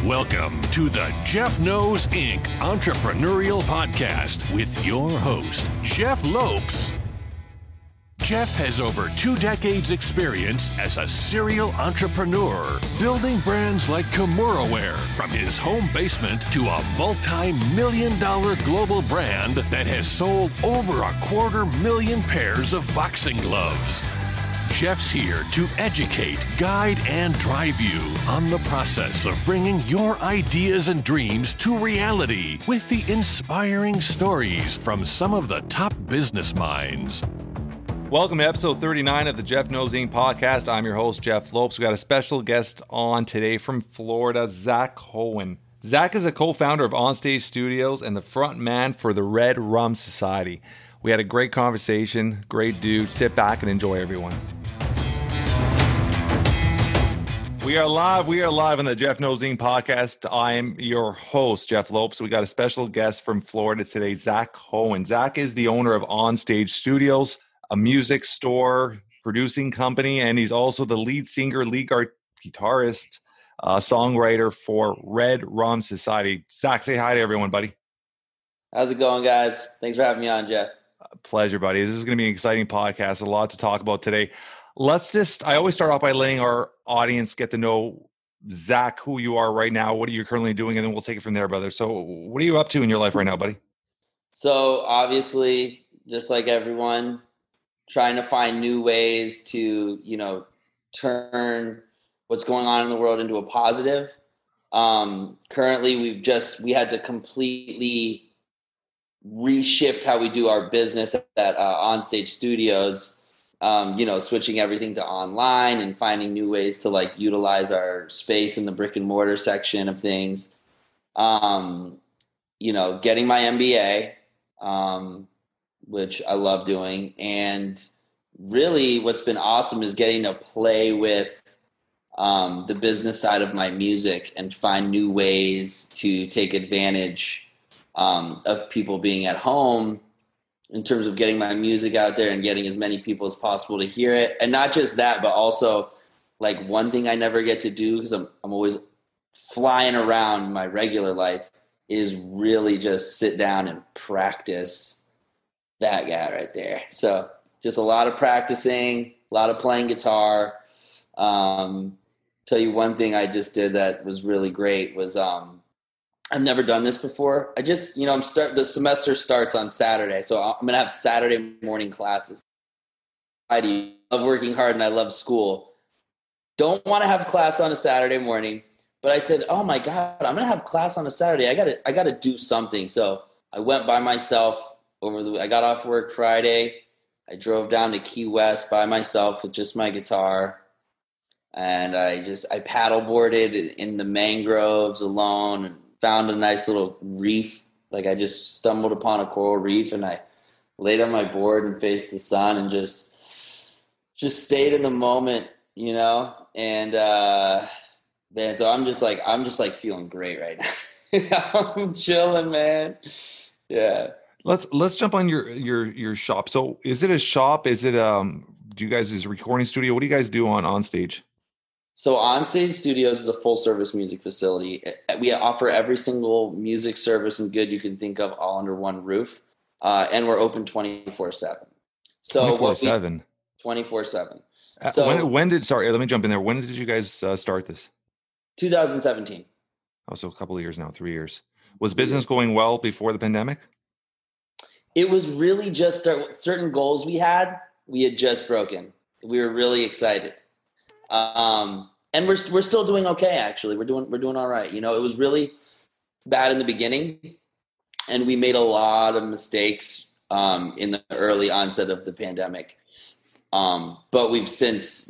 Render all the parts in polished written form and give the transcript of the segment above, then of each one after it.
Welcome to the Jeff Knows Inc. Entrepreneurial Podcast with your host, Jeff Lopes. Jeff has over 2 decades experience as a serial entrepreneur, building brands like Kimura from his home basement to a multi-million-dollar global brand that has sold over 250,000 pairs of boxing gloves. Jeff's here to educate, guide, and drive you on the process of bringing your ideas and dreams to reality with the inspiring stories from some of the top business minds. Welcome to episode 39 of the Jeff Knows Inc. podcast. I'm your host, Jeff Lopes. We got a special guest on today from Florida, Zach Cohen. Zach is a co-founder of OnStage Studios and the front man for the RedRumSociety. We had a great conversation, great dude. Sit back and enjoy, everyone. We are live on the Jeff Knows Inc. podcast. I am your host, Jeff Lopes. We got a special guest from Florida today, Zach Cohen. Zach is the owner of OnStage Studios, a music store, producing company, and he's also the lead singer, guitarist, songwriter for RedRumSociety. Zach, say hi to everyone, buddy. How's it going, guys? Thanks for having me on, Jeff. Pleasure, buddy. This is going to be an exciting podcast. A lot to talk about today. I always start off by letting our audience get to know Zach, who you are right now, what are you currently doing, and then we'll take it from there, brother. So what are you up to in your life right now, buddy? So obviously, just like everyone, trying to find new ways to, turn what's going on in the world into a positive. Currently, we had to completely reshift how we do our business at OnStage Studios. Switching everything to online and finding new ways to utilize our space in the brick and mortar section of things. Getting my MBA, which I love doing. And really what's been awesome is getting to play with the business side of my music and find new ways to take advantage of people being at home in terms of getting my music out there and getting as many people as possible to hear it. And not just that, but also one thing I never get to do because I'm always flying around my regular life is really just sit down and practice that guy right there. So just a lot of practicing, a lot of playing guitar. Tell you one thing I just did that was really great was, I've never done this before. I just, the semester starts on Saturday, so I'm going to have Saturday morning classes. I love working hard and I love school. Don't want to have class on a Saturday morning, but I said, oh my God, I'm going to have class on a Saturday. I got to do something. So I went by myself I got off work Friday. I drove down to Key West by myself with just my guitar. And I paddleboarded in the mangroves alone and found a nice little reef. I just stumbled upon a coral reef and I laid on my board and faced the sun and just stayed in the moment, and man, so I'm just feeling great right now. I'm chilling, man. Yeah. Let's jump on your shop. So is it a shop? Is it do you guys is a recording studio? What do you guys do on stage? So OnStage Studios is a full-service music facility. We offer every single music service and good you can think of all under one roof, and we're open 24/7. So 24/7. 24/7. So when did let me jump in there. When did you guys start this? 2017. Oh, so a couple of years now, 3 years. Was business going well before the pandemic? It was really just certain goals we had just broken. We were really excited. And we're still doing okay. Actually, we're doing all right. It was really bad in the beginning, and we made a lot of mistakes in the early onset of the pandemic. But we've since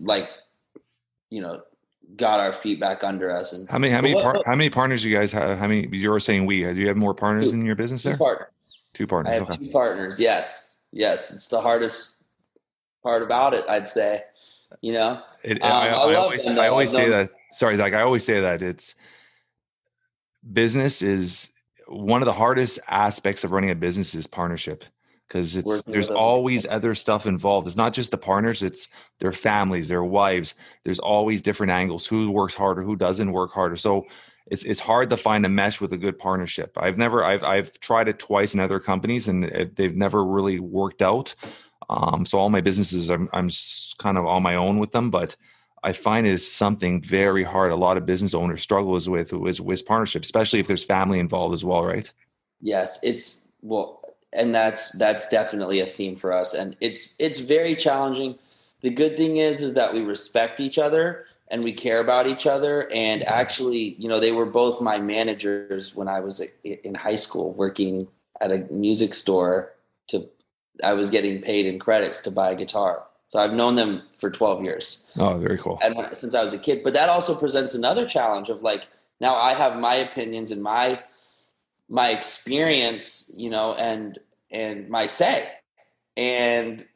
got our feet back under us. And how many partners you guys have? How many? You were saying do you have more partners in your business there? 2 partners. 2 partners. I have 2 partners. Yes. It's the hardest part about it, I'd say. I always say that. Sorry, Zach. I always say that business is one of the hardest aspects of running a business is partnership. because there's always other stuff involved. It's not just the partners, it's their families, their wives. There's always different angles. Who works harder, who doesn't work harder. So it's hard to find a mesh with a good partnership. I've tried it twice in other companies, and they've never really worked out. So all my businesses, I'm kind of on my own with them, but I find it is something very hard. A lot of business owners struggle with partnership, especially if there's family involved as well, right? Yes, and that's definitely a theme for us, and it's very challenging. The good thing is that we respect each other and we care about each other. And actually, they were both my managers when I was in high school working at a music store. I was getting paid in credits to buy a guitar. So I've known them for 12 years. Oh, very cool. And since I was a kid. But that also presents another challenge of like, now I have my opinions and my experience, and my say. And,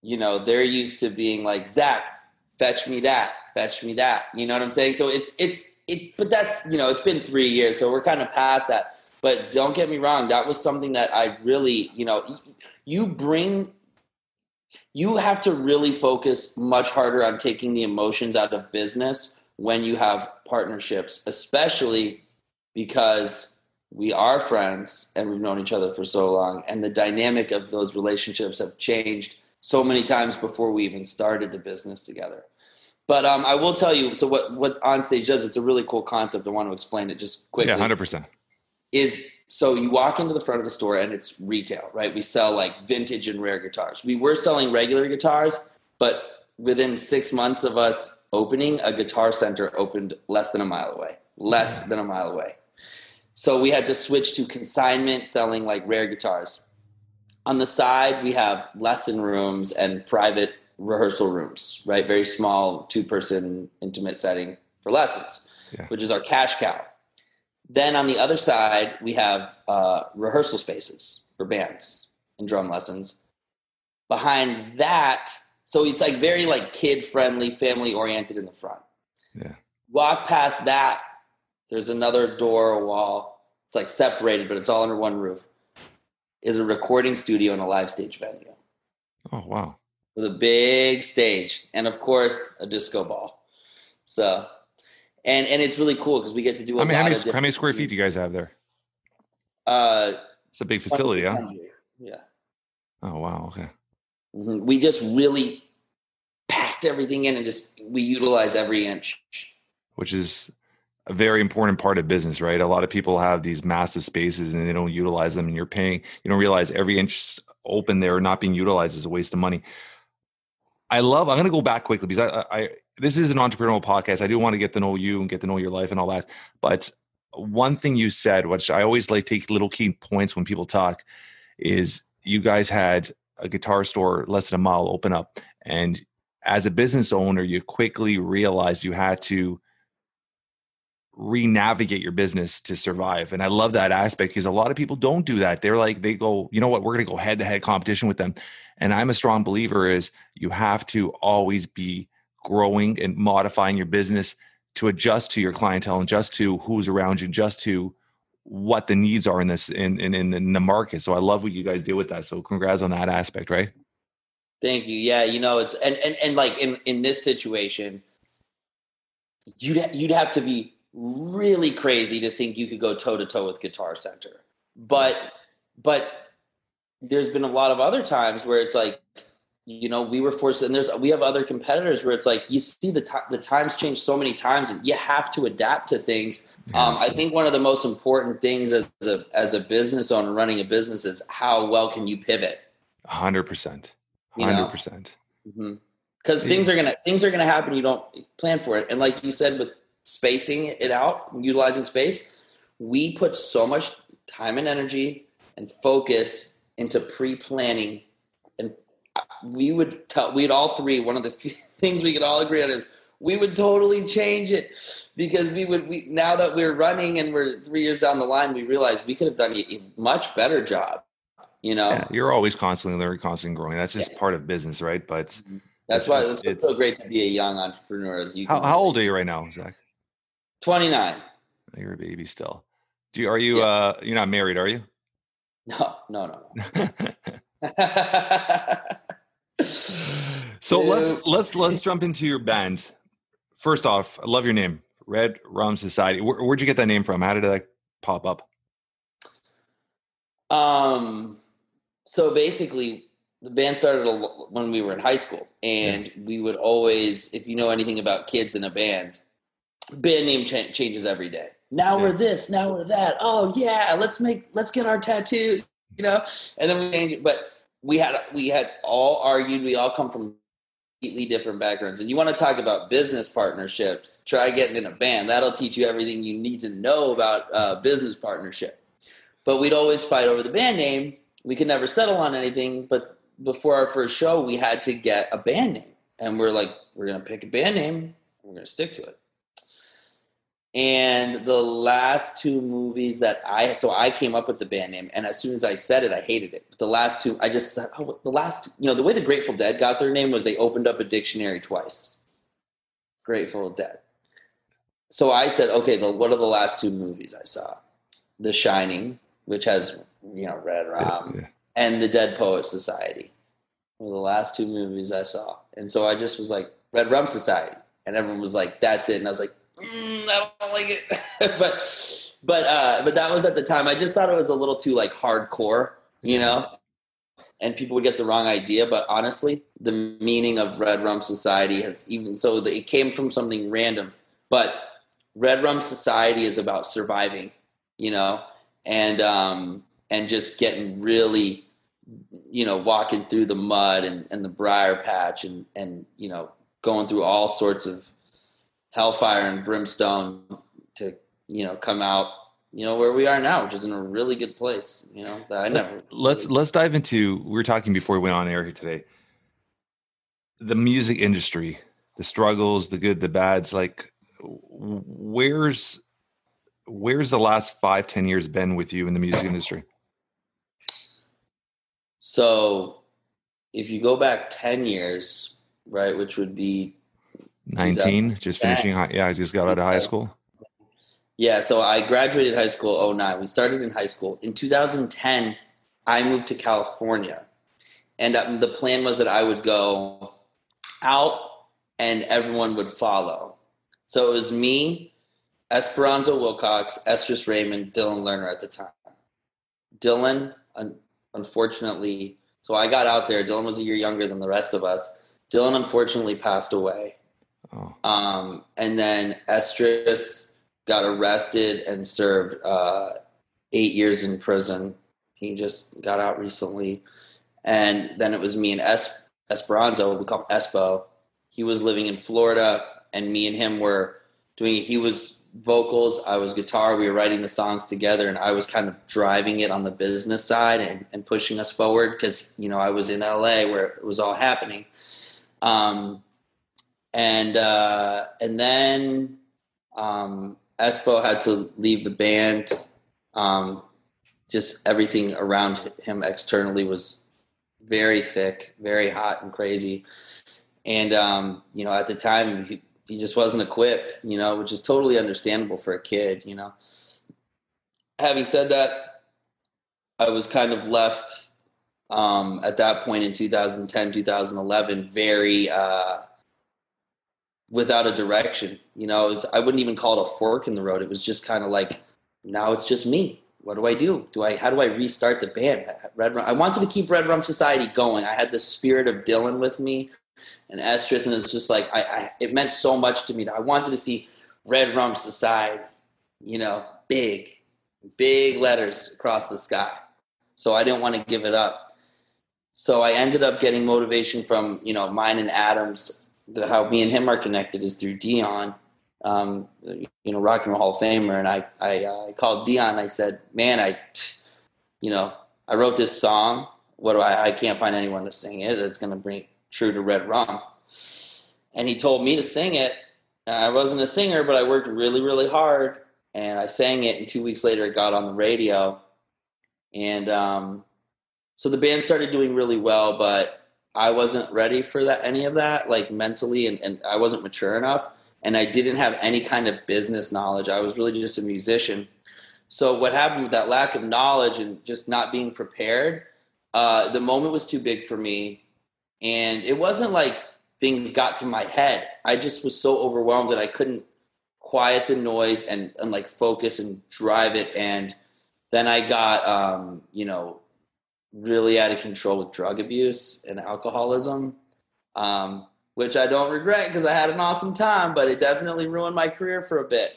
they're used to being like, Zach, fetch me that. You know what I'm saying? So but that's, it's been 3 years. So we're kind of past that. But don't get me wrong. That was something that I really, you have to really focus much harder on taking the emotions out of business when you have partnerships, especially because we are friends and we've known each other for so long, and the dynamic of those relationships have changed so many times before we even started the business together. But I will tell you, so what OnStage does, it's a really cool concept. I want to explain it just quickly. Yeah, 100%. So you walk into the front of the store and it's retail, right? We sell like vintage and rare guitars. We were selling regular guitars, but within 6 months of us opening, a guitar center opened less than a mile away. So we had to switch to consignment, selling like rare guitars. On the side, we have lesson rooms and private rehearsal rooms, right? Very small, 2-person intimate setting for lessons, which is our cash cow. Then on the other side, we have rehearsal spaces for bands and drum lessons. Behind that, so it's like very like kid-friendly, family-oriented in the front. Yeah. Walk past that, there's another door, a wall. It's like separated, but it's all under one roof. Is a recording studio and a live stage venue. Oh, wow. With a big stage and, of course, a disco ball. So... And it's really cool because we get to do how many square feet do you guys have there? It's a big facility, huh? Yeah. Oh, wow. Okay. Mm-hmm. We just really packed everything in and we utilize every inch. Which is a very important part of business, right? A lot of people have these massive spaces and they don't utilize them, and you don't realize every inch open there not being utilized is a waste of money. I'm going to go back quickly because this is an entrepreneurial podcast. I do want to get to know you and get to know your life and all that. But one thing you said, which I always like take little key points when people talk, is you guys had a guitar store less than a mile open up. And as a business owner, you quickly realized you had to re-navigate your business to survive. And I love that aspect because a lot of people don't do that. They go, you know what, we're going to go head-to-head competition with them. And I'm a strong believer is you have to always be growing and modifying your business to adjust to your clientele and adjust to who's around you, and just to what the needs are in the market. So I love what you guys do with that. So congrats on that aspect, right? Thank you. Yeah, it's and like in this situation, you'd have to be really crazy to think you could go toe to toe with Guitar Center. But there's been a lot of other times where it's like, we were forced, and we have other competitors where it's like, you see the times change so many times and you have to adapt to things. I think one of the most important things as a business owner running a business is how well can you pivot? 100%. 100%. Because things are gonna happen. You don't plan for it. And like you said, with spacing it out and utilizing space, we put so much time and energy and focus into pre-planning, and we'd all three, one of the few things we could all agree on is we would totally change it, because now that we're running and we're 3 years down the line, we realize we could have done a much better job. Yeah, you're always constantly learning, constantly growing. That's just part of business, right? But that's why it's so great to be a young entrepreneur. How old are you right now, Zach? 29. You're a baby still. You're not married, are you? No. So let's jump into your band. First off, I love your name, Red Rum Society. Where'd you get that name from? How did that pop up? So basically, the band started when we were in high school, and we would always, if you know anything about kids in a band name changes every day. Now we're this, now we're that. Oh yeah, let's get our tattoos, and then we change it. But we had all argued. We all come from completely different backgrounds, and you want to talk about business partnerships? Try getting in a band. That'll teach you everything you need to know about business partnership. But we'd always fight over the band name. We could never settle on anything. But before our first show, we had to get a band name. And we're like, we're going to pick a band name. And we're going to stick to it. And the last two movies I came up with the band name. And as soon as I said it, I hated it. But the last two, I just said, the way the Grateful Dead got their name was they opened up a dictionary twice. Grateful Dead. So I said, okay, what are the last two movies I saw? The Shining, which has, Red Rum, and The Dead Poets Society were the last two movies I saw. And so I just was like, Red Rum Society. And everyone was like, that's it. And I was like, I don't like it. but that was at the time. I just thought it was a little too like hardcore, and people would get the wrong idea. But honestly, the meaning of Red Rum Society it came from something random. But Red Rum Society is about surviving, and just getting really, walking through the mud and the briar patch and going through all sorts of hellfire and brimstone to, come out, where we are now, which is in a really good place, that I never. Let's dive into, we were talking before we went on air here today, the music industry, the struggles, the good, the bads, like where's the last 5-10 years been with you in the music industry? So if you go back 10 years, right, which would be 19, just finishing high. Yeah, I just got out of high school. Yeah, so I graduated high school 2009. We started in high school. In 2010, I moved to California. And the plan was that I would go out and everyone would follow. So it was me, Esperanza Wilcox, Estrus Raymond, Dylan Lerner at the time. Dylan, unfortunately, so I got out there. Dylan was a year younger than the rest of us. Dylan unfortunately passed away. Oh. And then Estrus got arrested and served 8 years in prison. He just got out recently. And then it was me and Esperanza, we call him Espo. He was living in Florida, and me and him were doing it. He was vocals, I was guitar. We were writing the songs together, and I was kind of driving it on the business side and pushing us forward because, I was in LA where it was all happening. And then Espo had to leave the band. Just everything around him externally was very thick, very hot and crazy. And, at the time he just wasn't equipped, which is totally understandable for a kid, Having said that, I was kind of left at that point in 2010, 2011, very without a direction. I wouldn't even call it a fork in the road. It was just kind of like, now it's just me. What do I do? How do I restart the band? I wanted to keep Red Rum Society going. I had the spirit of Dylan with me and Estrus, and it's just like, it meant so much to me that I wanted to see Red Rum Society, big letters across the sky. So I didn't want to give it up. So I ended up getting motivation from, mine and Adam's. How me and him are connected is through Dion, Rock and Roll Hall of Famer. And I called Dion and I said, man, I wrote this song. I can't find anyone to sing it that's going to bring true to Red Rum. And he told me to sing it. I wasn't a singer, but I worked really, really hard. And I sang it. And 2 weeks later, it got on the radio. And so the band started doing really well, but I wasn't ready for any of that, like mentally, and I wasn't mature enough. And I didn't have any kind of business knowledge. I was really just a musician. So what happened with that lack of knowledge and just not being prepared, the moment was too big for me. And it wasn't like things got to my head. I just was so overwhelmed that I couldn't quiet the noise and like focus and drive it. And then I got, really out of control with drug abuse and alcoholism, which I don't regret because I had an awesome time, but it definitely ruined my career for a bit.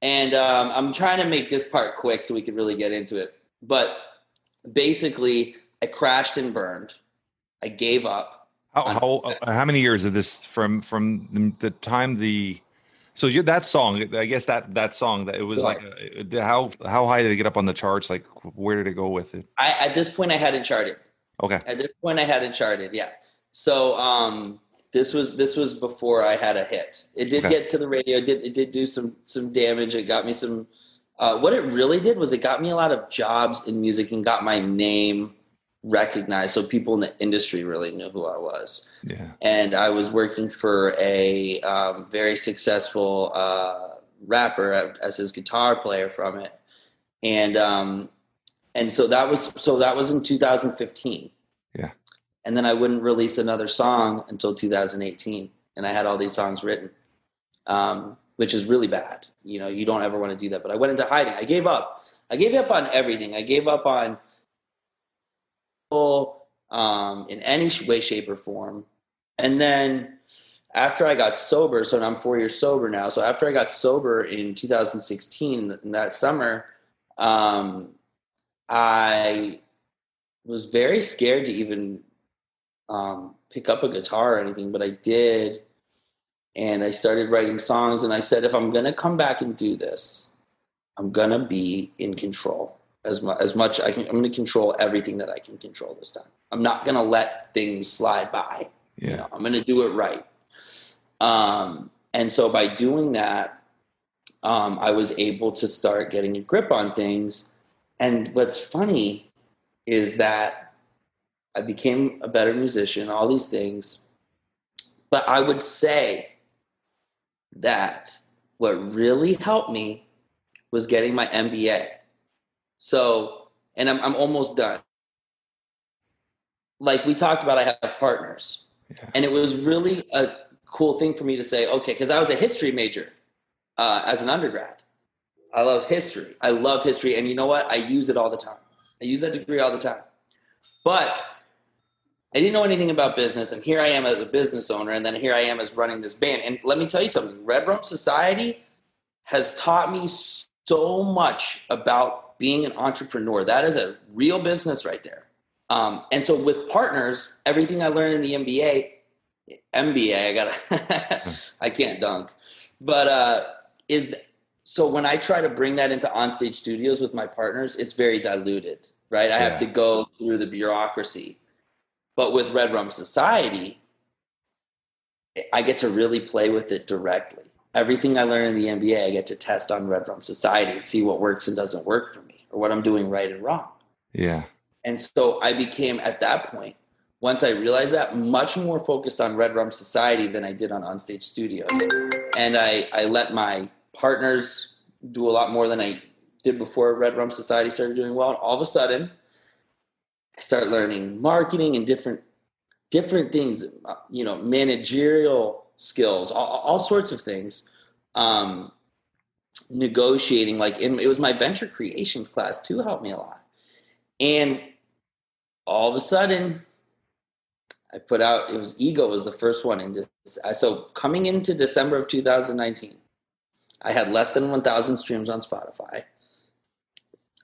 And I'm trying to make this part quick so we could really get into it. But basically, I crashed and burned. I gave up. How many years of this from the time that song? I guess that song that it was like how high did it get up on the charts? Like where did it go with it? At this point I hadn't charted. Okay. At this point I hadn't charted. Yeah. So this was before I had a hit. It did get to the radio. It did do some damage. It got me some. What it really did was it got me a lot of jobs in music and got my name recognized, so people in the industry really knew who I was. Yeah. And I was working for a very successful rapper as his guitar player from it, and so that was in 2015. Yeah. And then I wouldn't release another song until 2018, and I had all these songs written, which is really bad. You don't ever want to do that. But I went into hiding. I gave up. I gave up on everything. I gave up on in any way, shape, or form. And then after I got sober, so I'm 4 years sober now. So after I got sober in 2016, in that summer, I was very scared to even pick up a guitar or anything, but I did. And I started writing songs, and I said, if I'm going to come back and do this, I'm going to be in control. As much I can, I'm going to control everything that I can control this time. I'm not going to let things slide by. Yeah. I'm going to do it right. And so by doing that, I was able to start getting a grip on things. And what's funny is that I became a better musician, all these things. But I would say that what really helped me was getting my MBA. So, and I'm almost done. Like we talked about, I have partners. Yeah. And it was really a cool thing for me to say, okay, because I was a history major as an undergrad. I love history. And you know what? I use it all the time. I use that degree all the time. But I didn't know anything about business, and here I am as a business owner, and then here I am as running this band. And let me tell you something. RedRumSociety has taught me so much about being an entrepreneur. That is a real business right there. And so with partners, everything I learned in the MBA, I can't dunk. But so when I try to bring that into OnStage studios with my partners, it's very diluted, right? I have to go through the bureaucracy. But with RedRumSociety, I get to really play with it directly. Everything I learn in the MBA, I get to test on RedRumSociety and see what works and doesn't work for me, or what I'm doing right and wrong. Yeah. And so I became, at that point, once I realized that, much more focused on RedRumSociety than I did on OnStage Studios. And I let my partners do a lot more than I did before RedRumSociety started doing well. And all of a sudden, I started learning marketing and different things, managerial skills, all sorts of things. Negotiating, it was my venture creations class too, helped me a lot. And all of a sudden, I put out, Ego was the first one. And so coming into December of 2019, I had less than 1,000 streams on Spotify.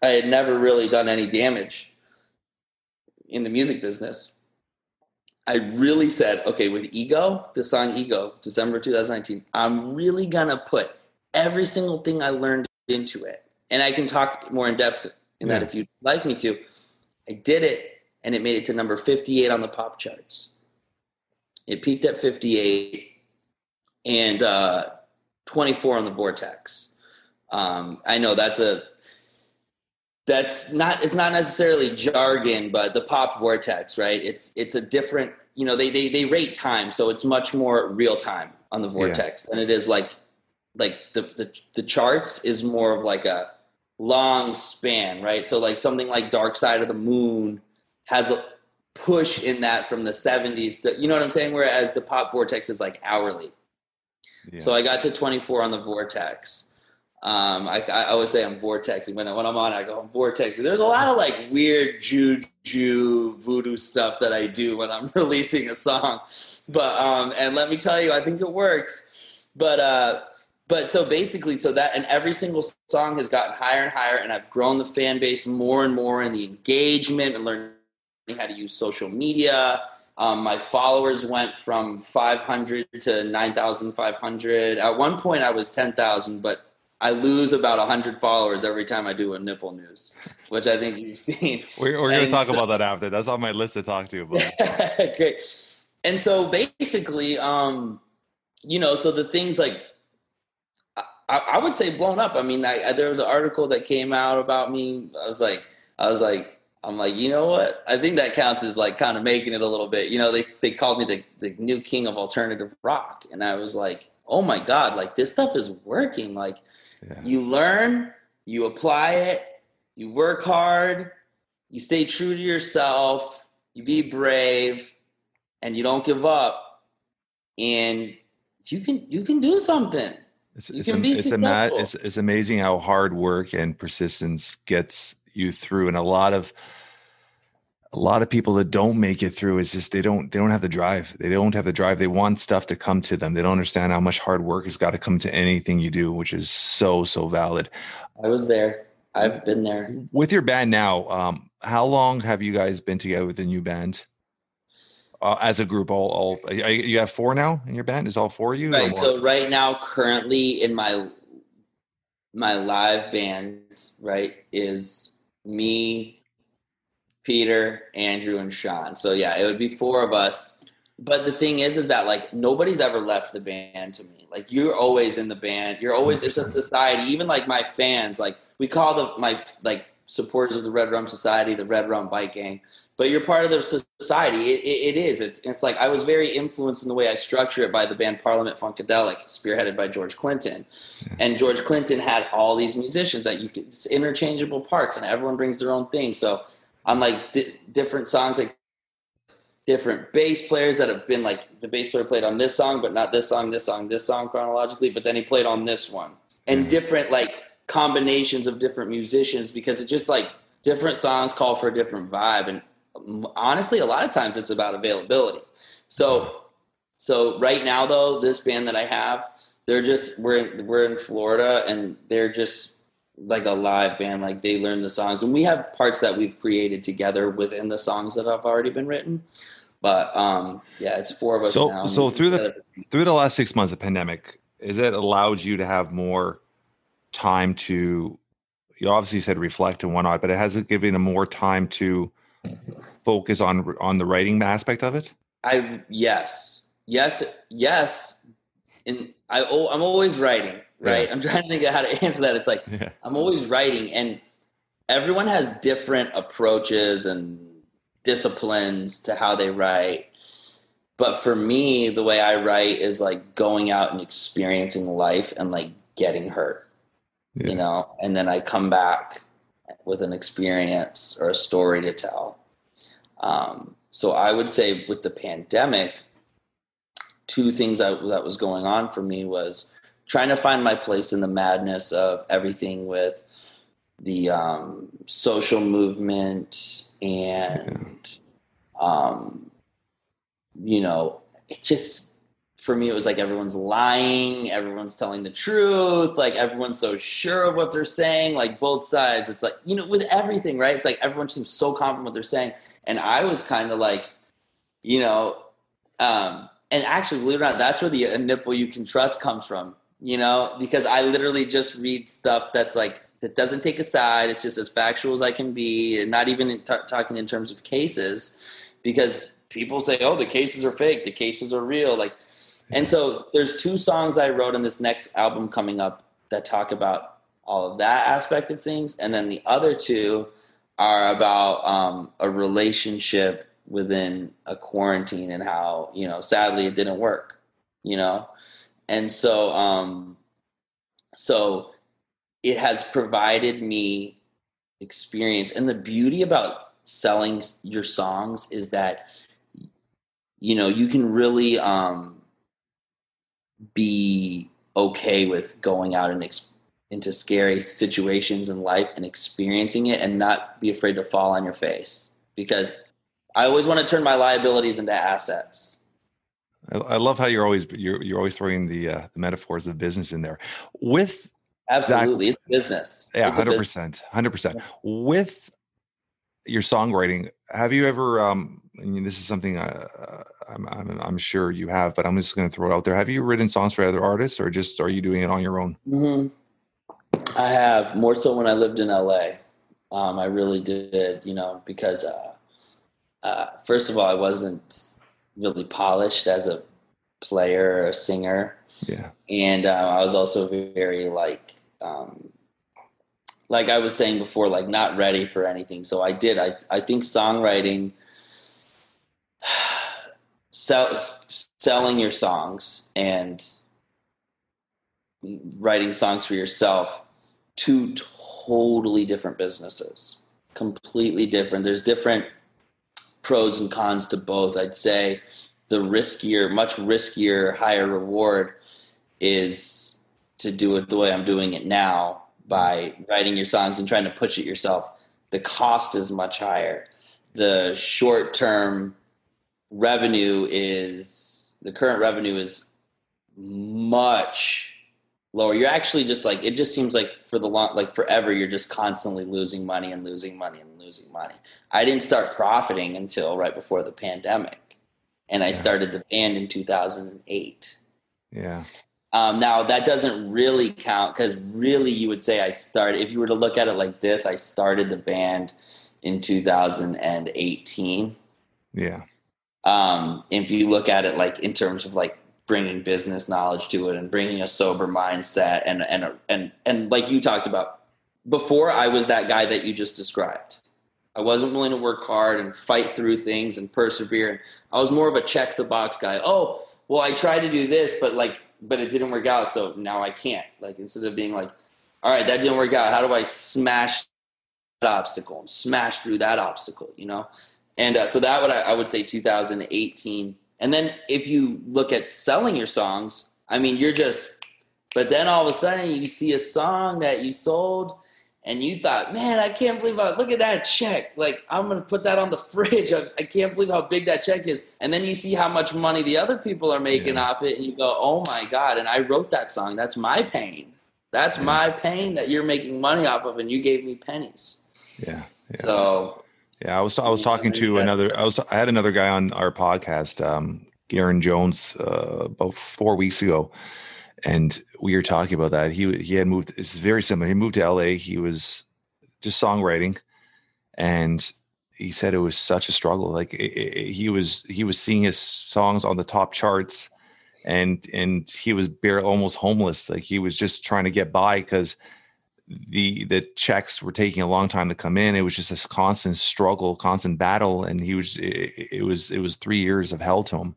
I had never really done any damage in the music business. I really said, okay, with Ego, the song Ego, December 2019, I'm really going to put every single thing I learned into it. And I can talk more in depth in that if you'd like me to. I did it, and it made it to number 58 on the pop charts. It peaked at 58 and 24 on the Vortex. I know it's not necessarily jargon, but the pop Vortex, right? It's a different, they rate time, so it's much more real time on the Vortex than it is like the charts is more of like a long span, right? So like something like Dark Side of the Moon has a push in that from the 70s, you know what I'm saying? Whereas the pop Vortex is like hourly. Yeah. So I got to 24 on the Vortex. I always say I'm vortexing. When I'm on, I go, I'm vortexing. There's a lot of like weird juju voodoo stuff that I do when I'm releasing a song. But, and let me tell you, I think it works. But so basically, and every single song has gotten higher and higher, and I've grown the fan base more and more, and the engagement, and learning how to use social media. My followers went from 500 to 9,500. At one point, I was 10,000, but I lose about 100 followers every time I do a nipple news, which I think you've seen. We're going to talk about that after. That's on my list to talk to you about. Great. And so basically, so the things like, I would say blown up. I mean, there was an article that came out about me. I'm like, you know what? I think that counts as like kind of making it a little bit. They called me the new king of alternative rock, and I was like, oh my God, like this stuff is working. Like, you learn, you apply it, you work hard, you stay true to yourself, you be brave, and you don't give up, and you can do something. It's amazing how hard work and persistence gets you through, and a lot of people that don't make it through is just they don't have the drive. They don't have the drive. They want stuff to come to them. They don't understand how much hard work has got to come to anything you do, which is so valid. I was there. I've been there. With your band now, how long have you guys been together with the new band? As a group, all you have 4 now in your band? Is all 4 of you? Right. So right now, currently in my live band, right, is me, Peter, Andrew, and Sean. So yeah, it would be 4 of us. But the thing is that like nobody's ever left the band to me. Like you're always in the band. You're always, it's a society. Even like my fans, like we call my supporters of the Red Rum Society, the Red Rum Bike Gang. But you're part of the society. It is. It's like I was very influenced in the way I structure it by the band Parliament Funkadelic, spearheaded by George Clinton. And George Clinton had all these musicians that it's interchangeable parts, and everyone brings their own thing. So on like different songs, like different bass players that have been like the bass player played on this song, but not this song chronologically, but then he played on this one. And different like combinations of different musicians, because it's just like different songs call for a different vibe. And honestly, a lot of times it's about availability. So right now though, this band that I have, we're in Florida, and they're just like a live band. Like they learn the songs, and we have parts that we've created together within the songs that have already been written. But it's 4 of us now. So through the last 6 months of pandemic, has it allowed you to have more time to, you obviously said reflect and whatnot, but has it given you more time to focus on the writing aspect of it? Yes. And I'm always writing, right? Yeah. I'm trying to think of how to answer that. It's like, I'm always writing, and everyone has different approaches and disciplines to how they write. But for me, the way I write is like going out and experiencing life and like getting hurt, and then I come back with an experience or a story to tell. So I would say with the pandemic, 2 things that was going on for me was trying to find my place in the madness of everything with the social movement, and it just, for me, it was like everyone's lying, everyone's telling the truth, like everyone's so sure of what they're saying, like both sides. It's like, with everything, right? It's like everyone seems so confident what they're saying, and I was kind of like, and actually, believe it or not, that's where the nipple you can trust comes from, because I literally just read stuff that's like, that doesn't take a side. It's just as factual as I can be, and not even talking in terms of cases, because people say, oh, the cases are fake, the cases are real. Like, and so there's 2 songs I wrote in this next album coming up that talk about all of that aspect of things. And then the other 2 are about a relationship within a quarantine, and how, sadly it didn't work, And so, so it has provided me experience. And the beauty about selling your songs is that, you can really, be okay with going out and into scary situations in life and experiencing it, and not be afraid to fall on your face, because I always want to turn my liabilities into assets. I love how you're always throwing the metaphors of business in there. With Absolutely, it's business. Yeah, it's 100%, 100%. With your songwriting, have you ever? This is something I'm sure you have, but I'm just going to throw it out there. Have you written songs for other artists, or just are you doing it on your own? Mm-hmm. I have, more so when I lived in LA. I really did, because first of all, I wasn't really polished as a player or a singer. Yeah. And I was also very like I was saying before, like not ready for anything. So I think songwriting, selling your songs and writing songs for yourself, two totally different businesses, completely different. There's different pros and cons to both. I'd say the much riskier, higher reward is to do it the way I'm doing it now, by writing your songs and trying to push it yourself. The cost is much higher. The short-term revenue the current revenue is much lower. You're actually just like, it just seems like forever, you're just constantly losing money and losing money and losing money. I didn't start profiting until right before the pandemic, and I started the band in 2008. Yeah. Now that doesn't really count, because really you would say if you were to look at it like this, I started the band in 2018. Yeah. If you look at it like in terms of like bringing business knowledge to it and bringing a sober mindset and like you talked about before, I was that guy that you just described. I wasn't willing to work hard and fight through things and persevere. I was more of a check the box guy. Oh, well, I tried to do this, but it didn't work out, so now I can't. Like, instead of being like, all right, that didn't work out, how do I smash that obstacle and smash through that obstacle, And so that I would say 2018. And then if you look at selling your songs, I mean, but then all of a sudden you see a song that you sold and you thought, man, I can't believe look at that check. Like, I'm going to put that on the fridge. I can't believe how big that check is. And then you see how much money the other people are making off it, and you go, oh my God. And I wrote that song. That's my pain. That's my pain that you're making money off of, and you gave me pennies. Yeah. So yeah, I was talking to I had another guy on our podcast, Garen Jones, about 4 weeks ago. And we were talking about that. He had moved. It's very similar. He moved to LA. He was just songwriting, and he said it was such a struggle. Like he was seeing his songs on the top charts, and he was almost homeless. Like, he was just trying to get by because the checks were taking a long time to come in. It was just this constant struggle, constant battle, and it was 3 years of hell to him.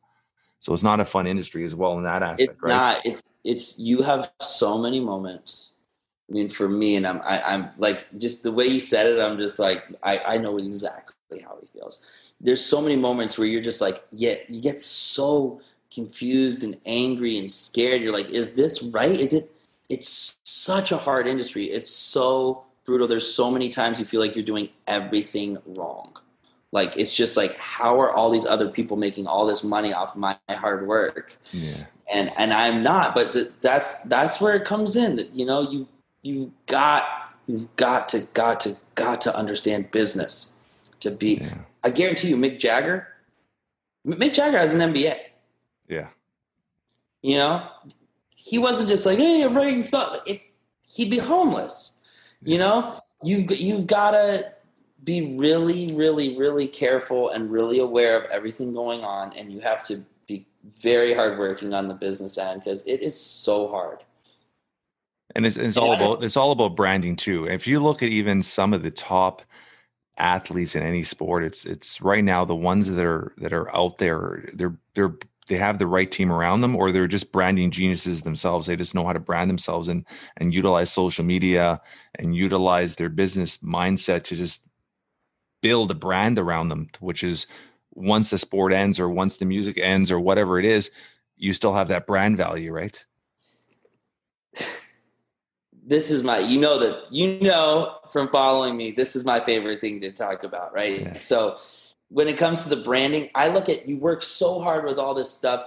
So it's not a fun industry as well in that aspect, it's right? Not. You have so many moments. I mean, for me, and I'm like, just the way you said it, I'm just like, I know exactly how he feels. There's so many moments where you're just like, you get so confused and angry and scared. You're like, is this right? It's such a hard industry. It's so brutal. There's so many times you feel like you're doing everything wrong. Like, it's just like, how are all these other people making all this money off my hard work? Yeah. And I'm not, but that's where it comes in, that, you've got to understand business to be. Yeah. I guarantee you, Mick Jagger has an MBA. Yeah. He wasn't just like, hey, I'm writing something. He'd be homeless. You've got to be really, really, really careful and really aware of everything going on, and you have to be very hardworking on the business end, because it is so hard. And it's all about branding too. If you look at even some of the top athletes in any sport, it's right now the ones that are out there, they have the right team around them, or they're just branding geniuses themselves. They just know how to brand themselves and utilize social media and utilize their business mindset to just build a brand around them, which is, once the sport ends or once the music ends or whatever it is, you still have that brand value, right? This is my, from following me, this is my favorite thing to talk about, right? Yeah. So when it comes to the branding, I look at, you work so hard with all this stuff.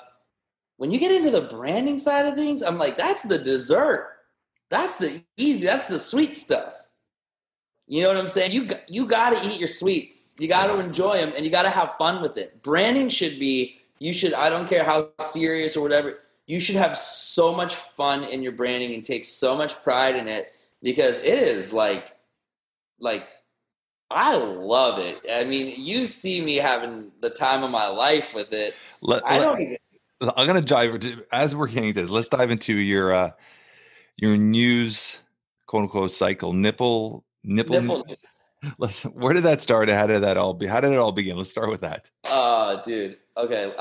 When you get into the branding side of things, I'm like, that's the dessert. That's the easy, that's the sweet stuff. You know what I'm saying? You got to eat your sweets. You got to enjoy them, and you got to have fun with it. Branding should be, I don't care how serious or whatever, you should have so much fun in your branding and take so much pride in it, because it is like I love it. I mean, you see me having the time of my life with it. I'm going to dive, as we're getting to this, let's dive into your news, quote unquote, cycle, nipple news. Listen, where did that start? How did it all begin? Let's start with that. Oh, dude. Okay.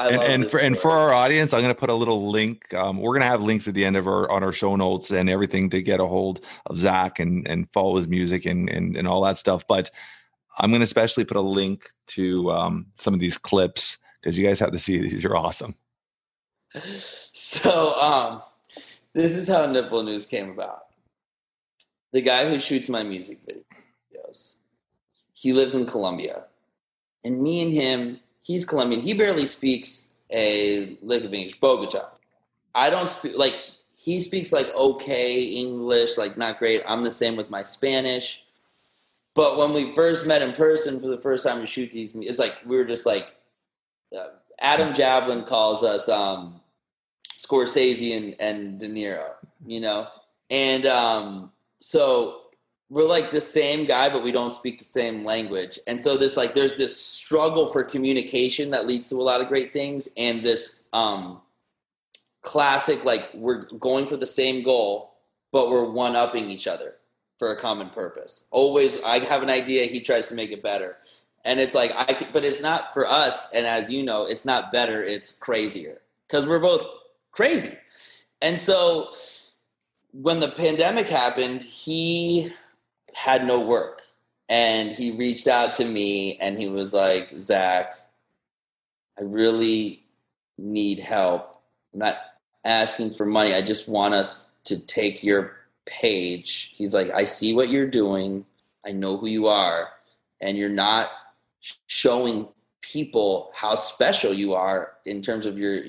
For our audience, I'm going to put a little link. We're going to have links at the end of on our show notes and everything to get a hold of Zach and follow his music and all that stuff. But I'm going to especially put a link to some of these clips, because you guys have to see these. Are awesome. So this is how Nipple News came about. The guy who shoots my music videos, he lives in Colombia. And me and him, he's Colombian. He barely speaks a lick of English. Bogota. I don't speak, he speaks okay English, not great. I'm the same with my Spanish. But when we first met in person for the first time to shoot these, it's we were just Adam Jablin calls us Scorsese and De Niro, And so we're the same guy, but we don't speak the same language. And so there's this struggle for communication that leads to a lot of great things. And this classic, we're going for the same goal, but we're one-upping each other for a common purpose. Always, I have an idea, he tries to make it better. And it's but it's not for us. And as you know, it's not better, it's crazier, because we're both crazy. And so when the pandemic happened, he had no work, and he reached out to me and he was like, Zach, I really need help. I'm not asking for money. I just want us to take your page. He's like, I see what you're doing. I know who you are, and you're not showing people how special you are in terms of your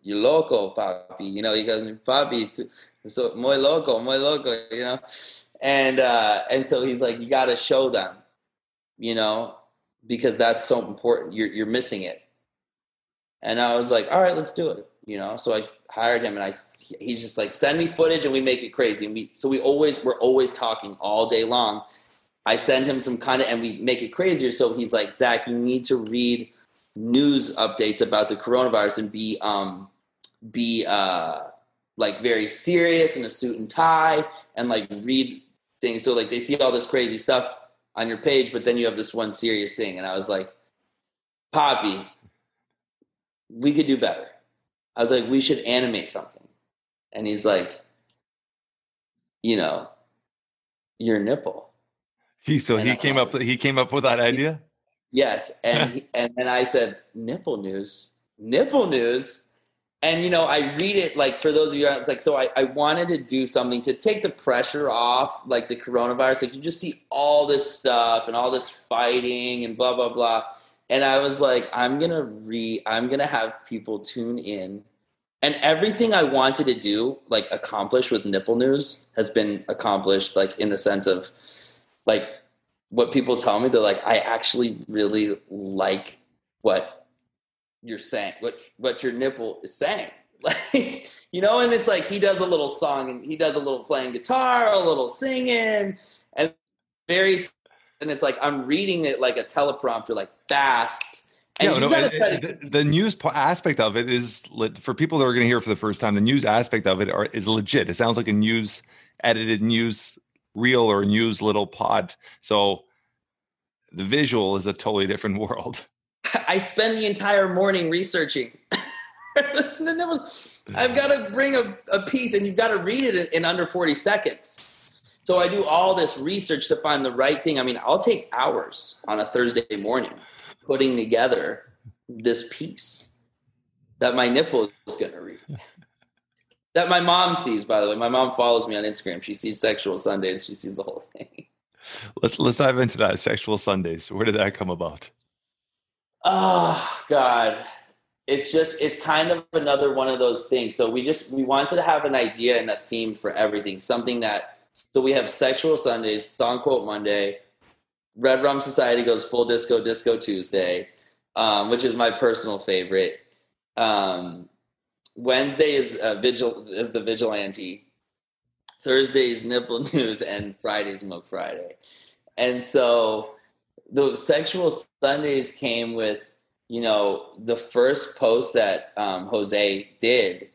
loco, papi. He goes, papi, so muy loco, And so he's like, you got to show them, because that's so important. You're missing it. And I was like, all right, let's do it. So I hired him, and he's just like, send me footage and we make it crazy. And we're always talking all day long. I send him some content and we make it crazier. So he's like, Zach, you need to read news updates about the coronavirus and be very serious in a suit and tie, and read things. So they see all this crazy stuff on your page, but then you have this one serious thing. And I was like, Poppy, we could do better. I was like, we should animate something. And he's like, your nipple. He came up with that idea? Yes. And then I said, nipple news. And, I read it, for those of you, it's so I wanted to do something to take the pressure off, the coronavirus. You just see all this stuff and all this fighting and blah, blah, blah. And I was like, I'm going to have people tune in. And everything I wanted to do, accomplish with Nipple News has been accomplished, in the sense of, what people tell me. They're like, I actually really like what you're saying, what your nipple is saying. And it's he does a little song, and he does a little playing guitar, a little singing, and it's I'm reading it like a teleprompter, fast. And the news aspect of it is, for people that are going to hear it for the first time, the news aspect of it is legit. It sounds like a edited news reel or a news little pod. So the visual is a totally different world. I spend the entire morning researching. I've got to bring a piece, and you've got to read it in under 40 seconds. So I do all this research to find the right thing. I mean, I'll take hours on a Thursday morning putting together this piece. that my nipple is going to read. That my mom sees, by the way. My mom follows me on Instagram. She sees Sexual Sundays. She sees the whole thing. Let's dive into that. Sexual Sundays. Where did that come about? Oh God. It's kind of another one of those things. So we wanted to have an idea and a theme for everything. So we have Sexual Sundays, Song Quote Monday, RedRumSociety goes full disco, Disco Tuesday, which is my personal favorite. Wednesday is the Vigilante. Thursday is Nipple News, and Friday is Milk Friday. And so the Sexual Sundays came with, the first post that Jose did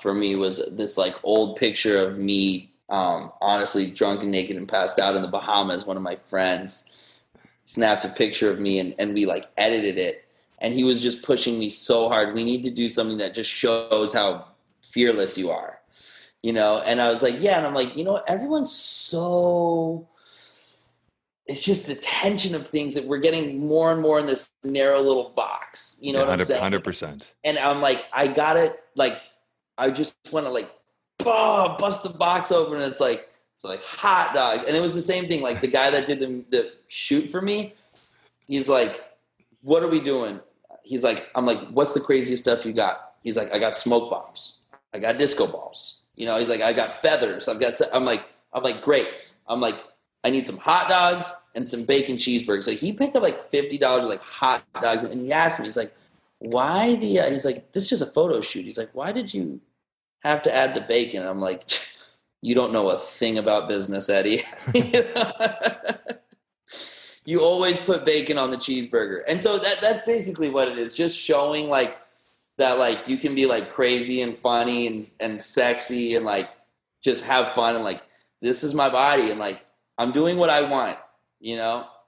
for me was this like old picture of me, honestly drunk and naked and passed out in the Bahamas. One of my friends snapped a picture of me and we like edited it. And he was just pushing me so hard. We need to do something that just shows how fearless you are, And I was like, yeah. And I'm like, everyone's so... It's just the tension of things that we're getting more and more in this narrow little box. You know what I'm saying? 100%. And I'm like, I got it. Like, I just want to like, bust the box open. And it's like hot dogs. And it was the same thing. Like the guy that did the shoot for me, he's like, what are we doing? He's like, I'm like, what's the craziest stuff you got? He's like, I got smoke bombs. I got disco balls. He's like, I got feathers. I'm like, great. I'm like, I need some hot dogs and some bacon cheeseburgers. Like he picked up like $50 like hot dogs. And he asked me, he's like, why he's like, this is just a photo shoot. He's like, why did you have to add the bacon? And I'm like, you don't know a thing about business, Eddie. You always put bacon on the cheeseburger. And so that's basically what it is. Just showing like that, like you can be like crazy and funny and sexy and like just have fun. And like, this is my body. And like, I'm doing what I want,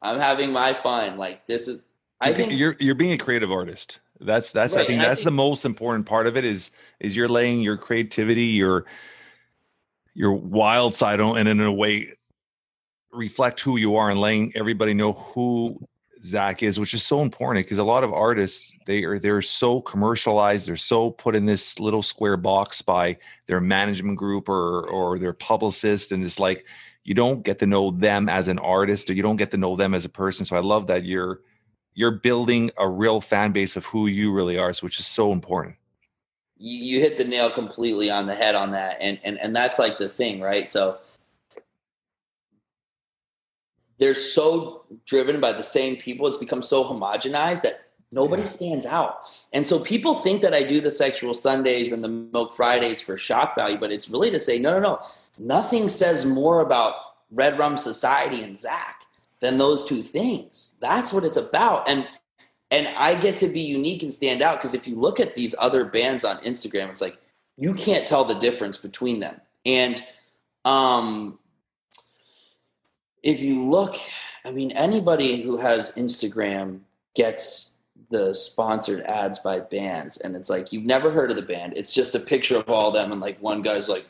I'm having my fun. Like this is, I think you're being a creative artist. That's right. I think that's the most important part of it is you're laying your creativity, your wild side on, and in a way reflect who you are and letting everybody know who Zach is, which is so important because a lot of artists, they're so commercialized. They're so put in this little square box by their management group or their publicist. And it's like, you don't get to know them as an artist or you don't get to know them as a person. So I love that you're building a real fan base of who you really are, which is so important. You hit the nail completely on the head on that. And that's like the thing, right? So they're so driven by the same people. It's become so homogenized that nobody stands out. And so people think that I do the Sexual Sundays and the Milk Fridays for shock value, but it's really to say, no. Nothing says more about RedRumSociety and Zach than those two things. That's what it's about. And I get to be unique and stand out because if you look at these other bands on Instagram, it's like you can't tell the difference between them. And if you look, anybody who has Instagram gets the sponsored ads by bands. And it's like, you've never heard of the band. It's just a picture of all of them. And like one guy's like,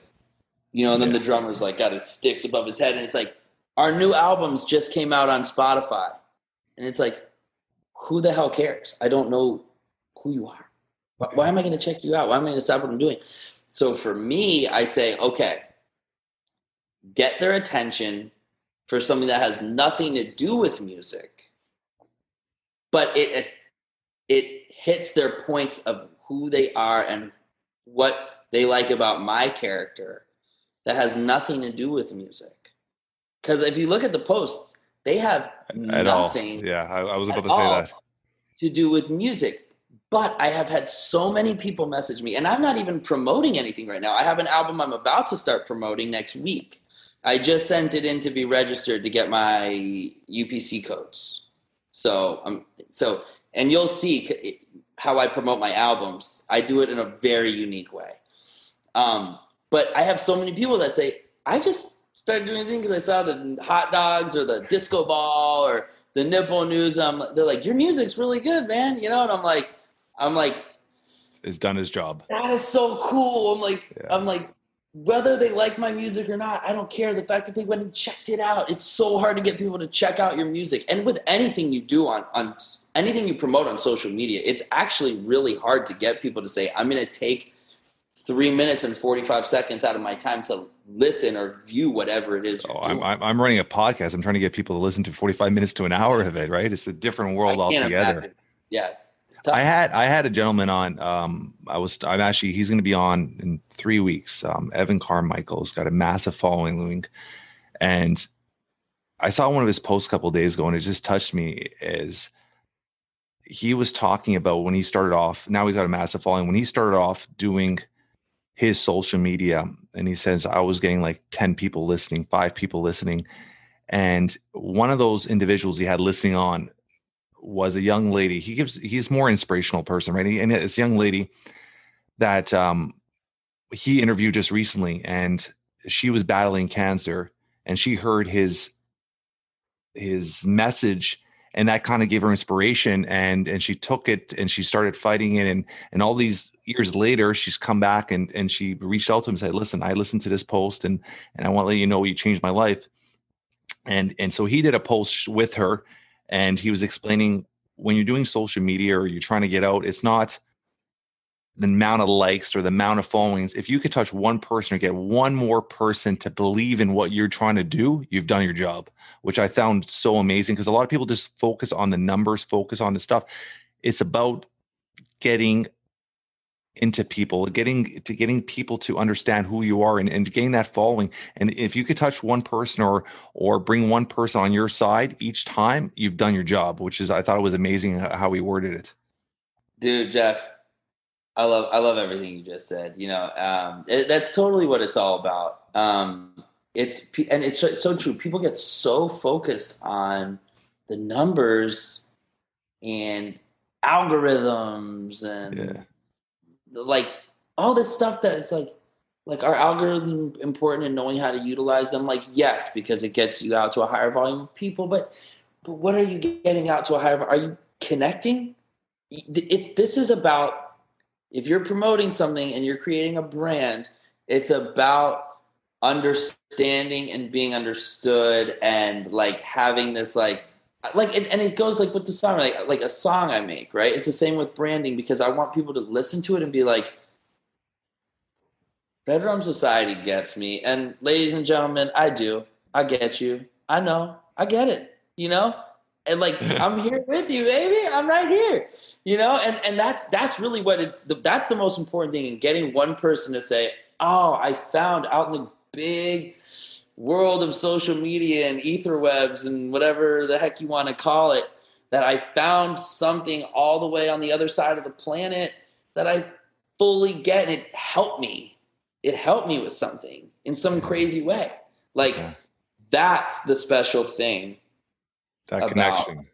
and then the drummer's like got his sticks above his head. And it's like, our new albums just came out on Spotify. And it's like, who the hell cares? I don't know who you are. Why am I going to check you out? Why am I going to stop what I'm doing? So for me, I say, okay, get their attention for something that has nothing to do with music, but it hits their points of who they are and what they like about my character that has nothing to do with music. Because if you look at the posts, they have nothing. Yeah, I was about to say that. To do with music. But I have had so many people message me, and I'm not even promoting anything right now. I have an album I'm about to start promoting next week. I just sent it in to be registered to get my UPC codes. And you'll see how I promote my albums. I do it in a very unique way. But I have so many people that say, I just started doing things because I saw the hot dogs or the disco ball or the Nipple News. They're like, your music's really good, man. And I'm like, it's done his job. That is so cool. I'm like, whether they like my music or not, I don't care. The fact that they went and checked it out. It's so hard to get people to check out your music. And with anything you do on anything you promote on social media, it's actually really hard to get people to say, I'm going to take 3 minutes and 45 seconds out of my time to listen or view whatever it is you're doing. I'm running a podcast. I'm trying to get people to listen to 45 minutes to an hour of it, right? It's a different world altogether. Imagine. Yeah. I had a gentleman on. He's going to be on in 3 weeks. Evan Carmichael's got a massive following, and I saw one of his posts a couple of days ago, and it just touched me. As he was talking about when he started off. Now he's got a massive following. When he started off doing his social media, and he says I was getting like 10 people listening, 5 people listening, and one of those individuals he had listening on was a young lady. He's more inspirational person, right? And this young lady that he interviewed just recently, and she was battling cancer, and she heard his message, and that kind of gave her inspiration, and she took it and she started fighting it. And all these years later, she's come back and she reached out to him and said, listen, I listened to this post and I want to let you know you changed my life. And so he did a post with her, and he was explaining, when you're doing social media or you're trying to get out, it's not the amount of likes or the amount of followings. If you could touch one person or get one more person to believe in what you're trying to do, you've done your job, which I found so amazing, because a lot of people just focus on the numbers, focus on the stuff. It's about getting into people, getting people to understand who you are and getting that following. And if you could touch one person or bring one person on your side each time, you've done your job, which is, I thought it was amazing how he worded it. Dude, Jeff, I love everything you just said. That's totally what it's all about. It's so true. People get so focused on the numbers and algorithms and like all this stuff that it's like our algorithms important and knowing how to utilize them. Like, yes, because it gets you out to a higher volume of people, but what are you getting out to a higher? Are you connecting? This is about, if you're promoting something and you're creating a brand, it's about understanding and being understood, and like having this and it goes like with the song, like a song I make, right? It's the same with branding, because I want people to listen to it and be like, RedRumSociety gets me. And ladies and gentlemen, I do. I get you. I know. I get it. And like, I'm here with you, baby. I'm right here. And that's really that's the most important thing, in getting one person to say, oh, I found out in the big world of social media and ether webs and whatever the heck you want to call it, that I found something all the way on the other side of the planet that I fully get, and it helped me. It helped me with something in some crazy way. That's the special thing. That connection.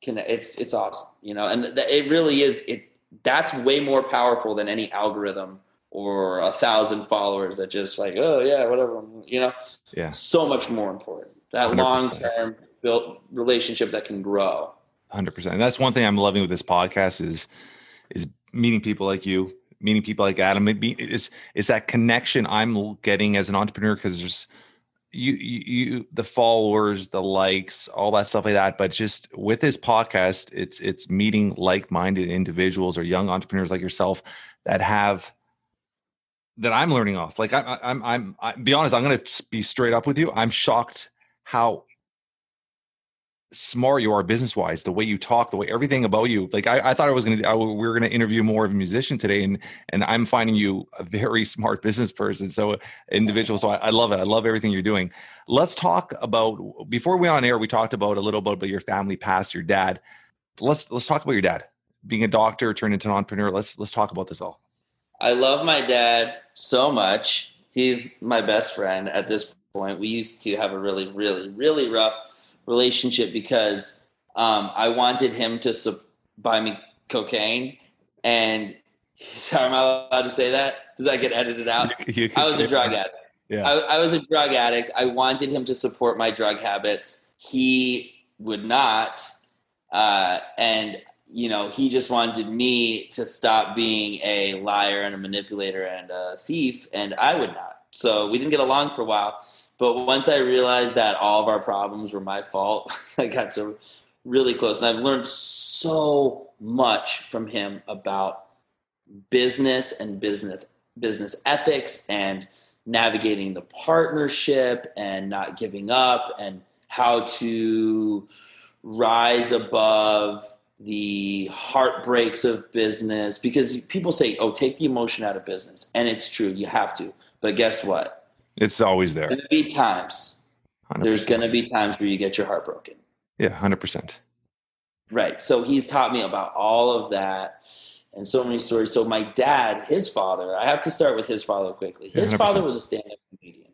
It's awesome, and it really is. That's way more powerful than any algorithm or 1,000 followers that just like, oh yeah, whatever, Yeah. So much more important. That 100%. Long-term built relationship that can grow. 100%. And that's one thing I'm loving with this podcast is meeting people like you, meeting people like Adam. It's that connection I'm getting as an entrepreneur, because there's you the followers, the likes, all that stuff like that. But just with this podcast, it's meeting like-minded individuals or young entrepreneurs like yourself that I'm learning off. Like I'm be honest, I'm going to be straight up with you. I'm shocked how smart you are business-wise, the way you talk, the way everything about you. Like I thought we were going to interview more of a musician today, and I'm finding you a very smart business person. So individual. So I love it. I love everything you're doing. Let's talk about, before we went on air, we talked about a little bit about your family past, your dad. Let's talk about your dad being a doctor, turned into an entrepreneur. Let's talk about this all. I love my dad so much. He's my best friend at this point. We used to have a really, really, really rough relationship because I wanted him to buy me cocaine. And sorry, am I allowed to say that? Does that get edited out? I was a drug addict. Yeah. I was a drug addict. I wanted him to support my drug habits. He would not. And he just wanted me to stop being a liar and a manipulator and a thief, and I would not. So we didn't get along for a while. But once I realized that all of our problems were my fault, I got so really close. And I've learned so much from him about business and business ethics and navigating the partnership and not giving up and how to rise above the heartbreaks of business, because people say, oh, take the emotion out of business. And it's true. You have to. But guess what? It's always there. There's going to be times. 100%. There's going to be times where you get your heart broken. Yeah, 100%. Right. So he's taught me about all of that and so many stories. So my dad, his father, I have to start with his father quickly. His 100%. father was a stand-up comedian.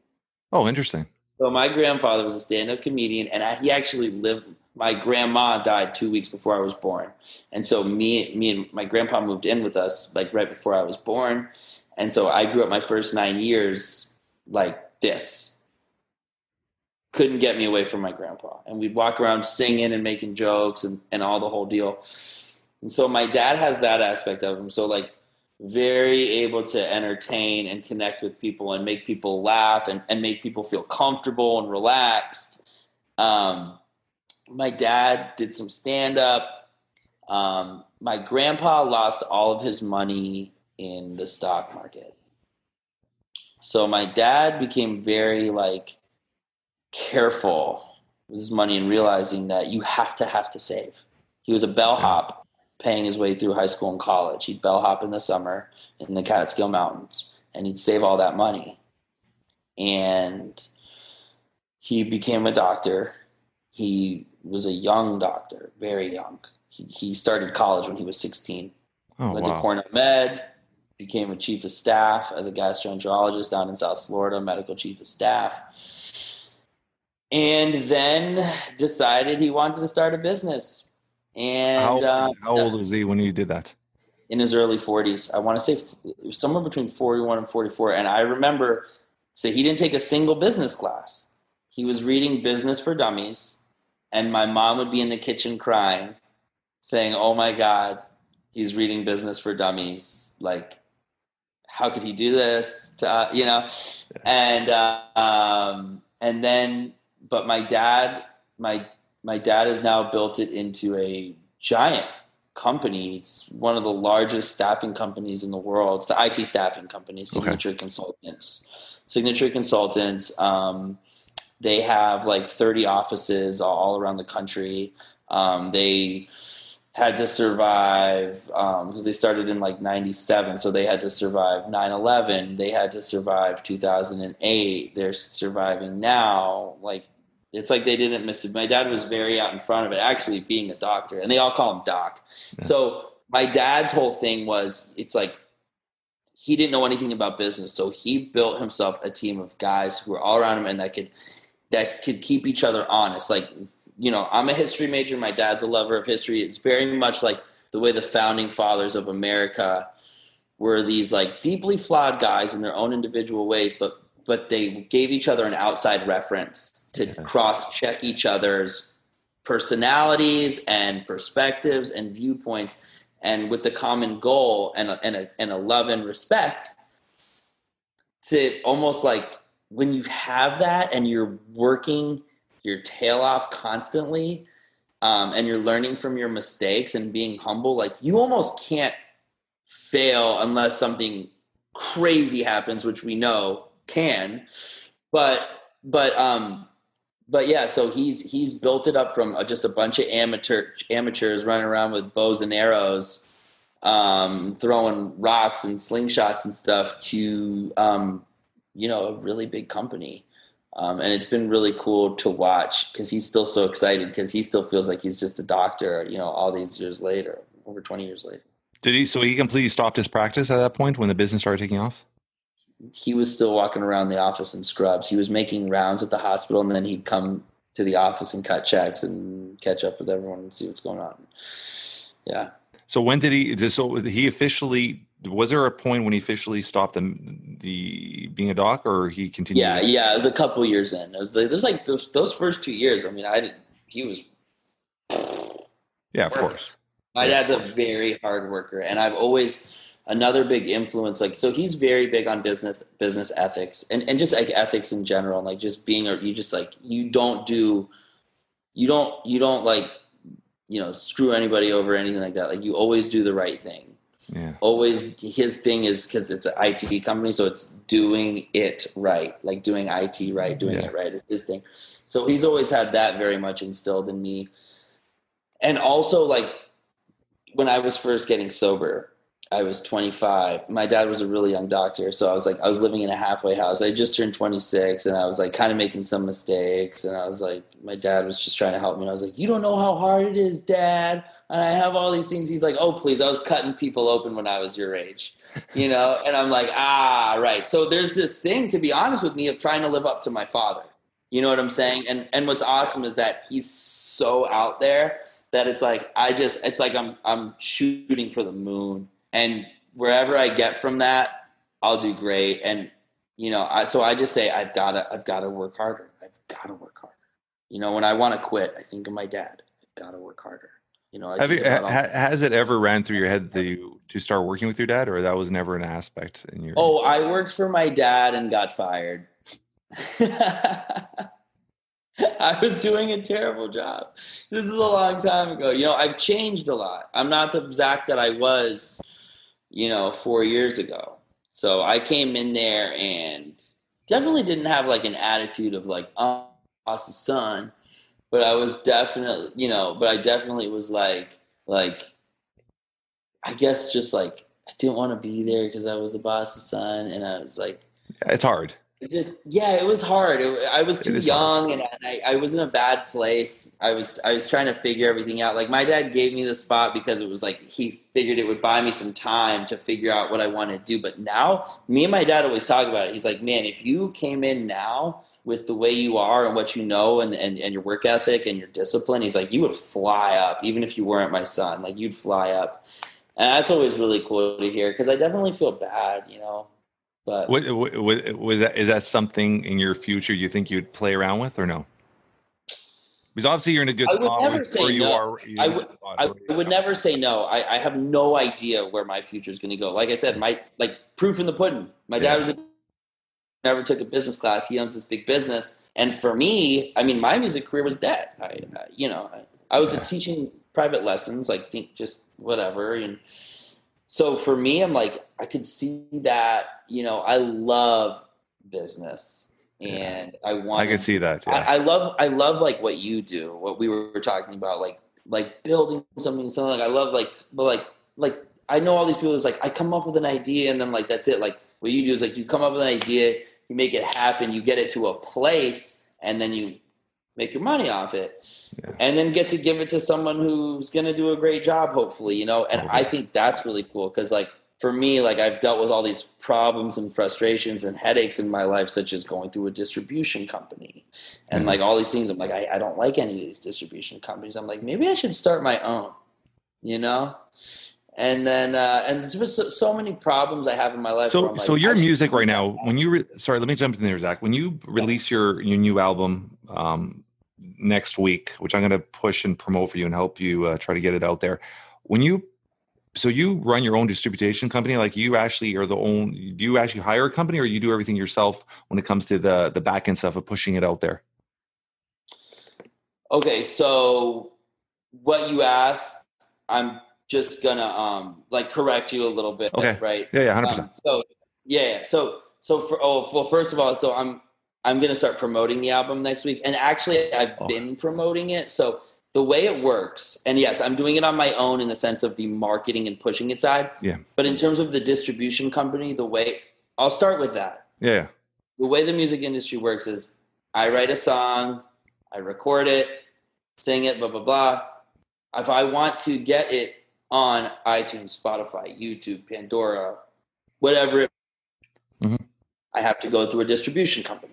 Oh, interesting. So my grandfather was a stand-up comedian, and he actually lived. My grandma died 2 weeks before I was born, and so me and my grandpa moved in with us like right before I was born, and so I grew up my first 9 years like this. Couldn't get me away from my grandpa, and we'd walk around singing and making jokes and all the whole deal. And so my dad has that aspect of him. So like very able to entertain and connect with people and make people laugh and make people feel comfortable and relaxed. My dad did some stand-up. My grandpa lost all of his money in the stock market. So my dad became very like careful with his money and realizing that you have to save. He was a bellhop paying his way through high school and college. He'd bellhop in the summer in the Catskill Mountains, and he'd save all that money. And he became a doctor. He was a young doctor, very young. He started college when he was 16. Went to Cornell Med, became a chief of staff as a gastroenterologist down in South Florida, medical chief of staff. And then decided he wanted to start a business. And how old was he when you did that? In his early 40s. I want to say somewhere between 41 and 44. And I remember, he didn't take a single business class. He was reading Business for Dummies. And my mom would be in the kitchen crying, saying, oh my God, he's reading Business for Dummies. Like, how could he do this? And then, but my dad has now built it into a giant company. It's one of the largest staffing companies in the world. It's the IT staffing company, Signature Consultants. They have like 30 offices all around the country. They had to survive because they started in like 97. So they had to survive 9/11. They had to survive 2008. They're surviving now. Like, it's like they didn't miss it. My dad was very out in front of it, actually being a doctor, and they all call him Doc. Yeah. So my dad's whole thing was, it's like he didn't know anything about business. So he built himself a team of guys who were all around him and that could keep each other honest. Like, I'm a history major. My dad's a lover of history. It's very much like the way the founding fathers of America were these like deeply flawed guys in their own individual ways, but they gave each other an outside reference to cross-check each other's personalities and perspectives and viewpoints, and with the common goal and a love and respect to almost like when you have that and you're working your tail off constantly and you're learning from your mistakes and being humble, like you almost can't fail unless something crazy happens, which we know can, but yeah, so he's built it up from just a bunch of amateurs running around with bows and arrows, throwing rocks and slingshots and stuff to a really big company, and it's been really cool to watch because he's still so excited because he still feels like he's just a doctor, all these years later, over 20 years later. Did he? So he completely stopped his practice at that point when the business started taking off? He was still walking around the office in scrubs. He was making rounds at the hospital, and then he'd come to the office and cut checks and catch up with everyone and see what's going on. Yeah. So when did he officially, was there a point when he officially stopped the being a doc, or he continued? Yeah. It was a couple years in. It was there's like those first 2 years. I mean, he was. Yeah, of course. My dad's a very hard worker, and I've always another big influence, like, so he's very big on business ethics and just like ethics in general, like just being, or you just like, you don't like, screw anybody over or anything like that. Like you always do the right thing. Yeah. Always, his thing is, because it's an IT company, so it's doing it right, like doing IT right, doing it right. It's his thing. So he's always had that very much instilled in me. And also, like, when I was first getting sober, I was 25. My dad was a really young doctor, so I was living in a halfway house. I just turned 26, and I was like kind of making some mistakes. And I was like, my dad was just trying to help me. And I was like, you don't know how hard it is, Dad. And I have all these things. He's like, oh, please. I was cutting people open when I was your age, And I'm like, right. So there's this thing, to be honest with me, of trying to live up to my father. You know what I'm saying? And what's awesome is that he's so out there that it's like, I'm shooting for the moon. And wherever I get from that, I'll do great. And, so I just say, I've got to work harder. I've got to work harder. When I want to quit, I think of my dad. I've got to work harder. Has it ever ran through your head to start working with your dad, or that was never an aspect in your? Oh, I worked for my dad and got fired. I was doing a terrible job. This is a long time ago. I've changed a lot. I'm not the Zach that I was, 4 years ago. So I came in there and definitely didn't have like an attitude of like, oh, boss's son. But I was definitely, I definitely was like, I guess just like, I didn't want to be there because I was the boss's son. And I was like, it's hard. It was hard. I was too young, and I was in a bad place. I was trying to figure everything out. Like my dad gave me the spot because it was like he figured it would buy me some time to figure out what I wanted to do. But now, me and my dad always talk about it. He's like, man, if you came in now with the way you are and what you know and your work ethic and your discipline, he's like, you would fly up, even if you weren't my son. Like you'd fly up, and that's always really cool to hear because I definitely feel bad, But is that something in your future you think you'd play around with or no? Because obviously you're in a good spot where you are. I would never say no. I have no idea where my future is going to go. Like I said, proof in the pudding. My dad never took a business class. He owns this big business. And for me, I mean, my music career was dead. I was teaching private lessons, like just whatever. And so for me, I'm like, I could see that, I love business and I can see that. Yeah. I love like what you do, what we were talking about, like building something like I love like I know all these people is like, I come up with an idea and then like, that's it. Like what you do is like, you come up with an idea, you make it happen, you get it to a place and then you make your money off it. Yeah. And then get to give it to someone who's going to do a great job, hopefully, and I think that's really cool. Cause like for me, like I've dealt with all these problems and frustrations and headaches in my life, such as going through a distribution company and like all these things. I'm like, I don't like any of these distribution companies. I'm like, maybe I should start my own, and then, and there's so many problems I have in my life. So your music right now, when you, sorry, let me jump in there, Zach, when you release your new album, next week, which I'm going to push and promote for you and help you try to get it out there. So you run your own distribution company, like you actually are do you actually hire a company or you do everything yourself when it comes to the back end stuff of pushing it out there? Okay. So what you asked, I'm just gonna correct you a little bit. Okay. Right. Yeah. 100%. First of all, so I'm going to start promoting the album next week. And actually, I've been promoting it. So the way it works, and yes, I'm doing it on my own in the sense of the marketing and pushing it side. Yeah. But in terms of the distribution company, I'll start with that. Yeah. The way the music industry works is I write a song, I record it, sing it, blah, blah, blah. If I want to get it on iTunes, Spotify, YouTube, Pandora, whatever, I have to go through a distribution company.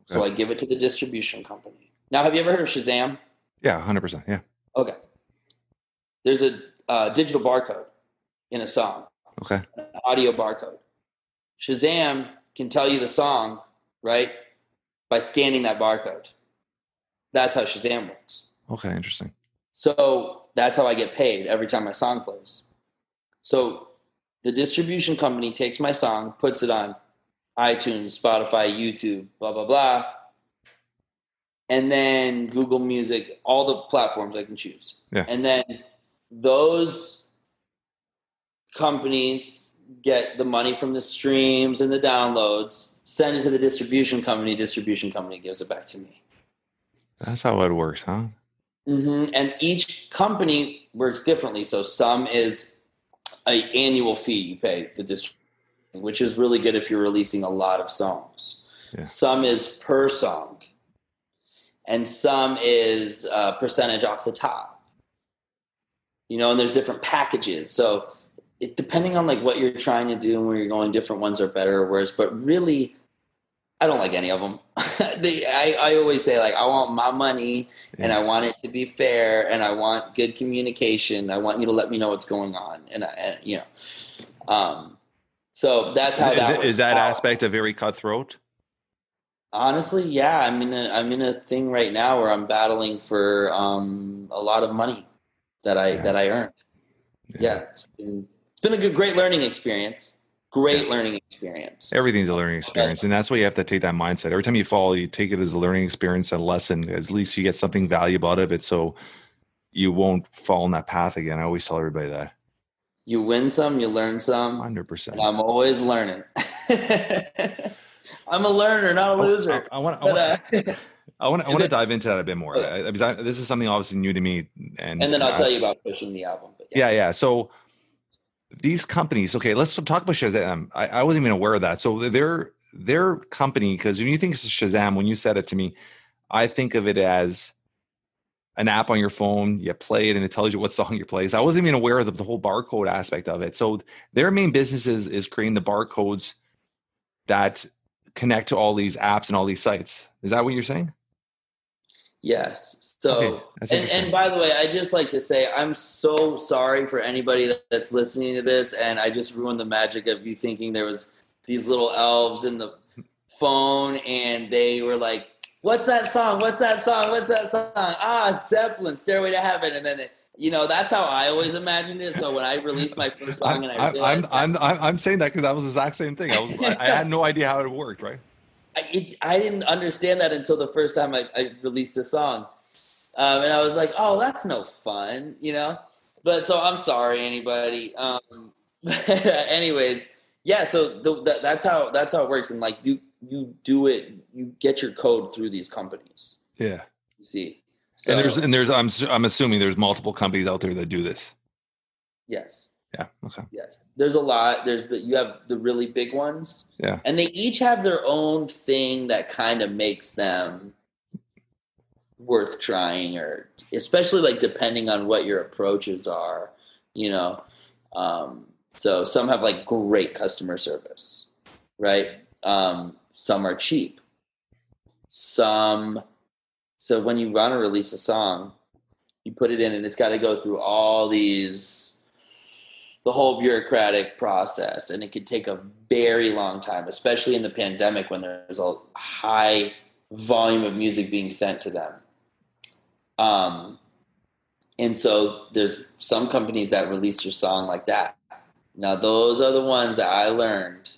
So I give it to the distribution company. Now, have you ever heard of Shazam? Yeah, 100%. Yeah. Okay. There's a digital barcode in a song. Okay. An audio barcode. Shazam can tell you the song, right, by scanning that barcode. That's how Shazam works. Okay, interesting. So that's how I get paid every time my song plays. So The distribution company takes my song, puts it on iTunes, Spotify, YouTube, blah, blah, blah. And then Google Music, all the platforms I can choose. Yeah. And then those companies get the money from the streams and the downloads, send it to the distribution company gives it back to me. That's how it works, huh? Mm-hmm. And each company works differently. So some is an annual fee you pay the distribution, which is really good if you're releasing a lot of songs. Yeah. Some is per song, and some is a percentage off the top. You know, and there's different packages. So depending on like what you're trying to do and where you're going, different ones are better or worse. But really, I don't like any of them. I always say, like, I want my money and I want it to be fair and I want good communication. I want you to let me know what's going on. And you know, so that's how is that aspect a very cutthroat? Honestly, yeah. I'm in a thing right now where I'm battling for a lot of money that I earned. Yeah, it's been a great learning experience. Learning experience. Everything's a learning experience. And that's why you have to take that mindset. Every time you fall, you take it as a learning experience, a lesson. At least you get something valuable out of it so you won't fall in that path again. I always tell everybody that. You win some, you learn some. 100%. And I'm always learning. I'm a learner, not a loser. I want to dive into that a bit more. Because this is something obviously new to me. And then I'll tell you about pushing the album. But yeah. So these companies, okay, let's talk about Shazam. I wasn't even aware of that. So their company, because when you think of Shazam, when you said it to me, I think of it as an app on your phone. You play it and it tells you what song you play. So I wasn't even aware of the whole barcode aspect of it. So their main business is creating the barcodes that connect to all these apps and all these sites. Is that what you're saying? Yes. So, okay. And by the way, I just like to say, I'm so sorry for anybody that's listening to this. And I just ruined the magic of you thinking there was these little elves in the phone and they were like, what's that song? What's that song? What's that song? Ah, Zeppelin, Stairway to Heaven. And then, that's how I always imagined it. So when I released my first song I'm saying that because that was the exact same thing. I had no idea how it worked, right? I didn't understand that until the first time I released the song. And I was like, oh, that's no fun, But so I'm sorry, anybody. Anyways, yeah, so that's how it works. And like you do it, you get your code through these companies. Yeah. You see. So, and there's I'm assuming there's multiple companies out there that do this. Yes. Yeah. Okay. Yes. There's a lot. You have the really big ones. Yeah. And they each have their own thing that kind of makes them worth trying, or especially like depending on what your approaches are, so some have like great customer service, right? Some are cheap. So when you want to release a song, you put it in and it's got to go through all the whole bureaucratic process, and it could take a very long time, especially in the pandemic when there's a high volume of music being sent to them. And so there's some companies that release your song like that. Now, those are the ones that I learned.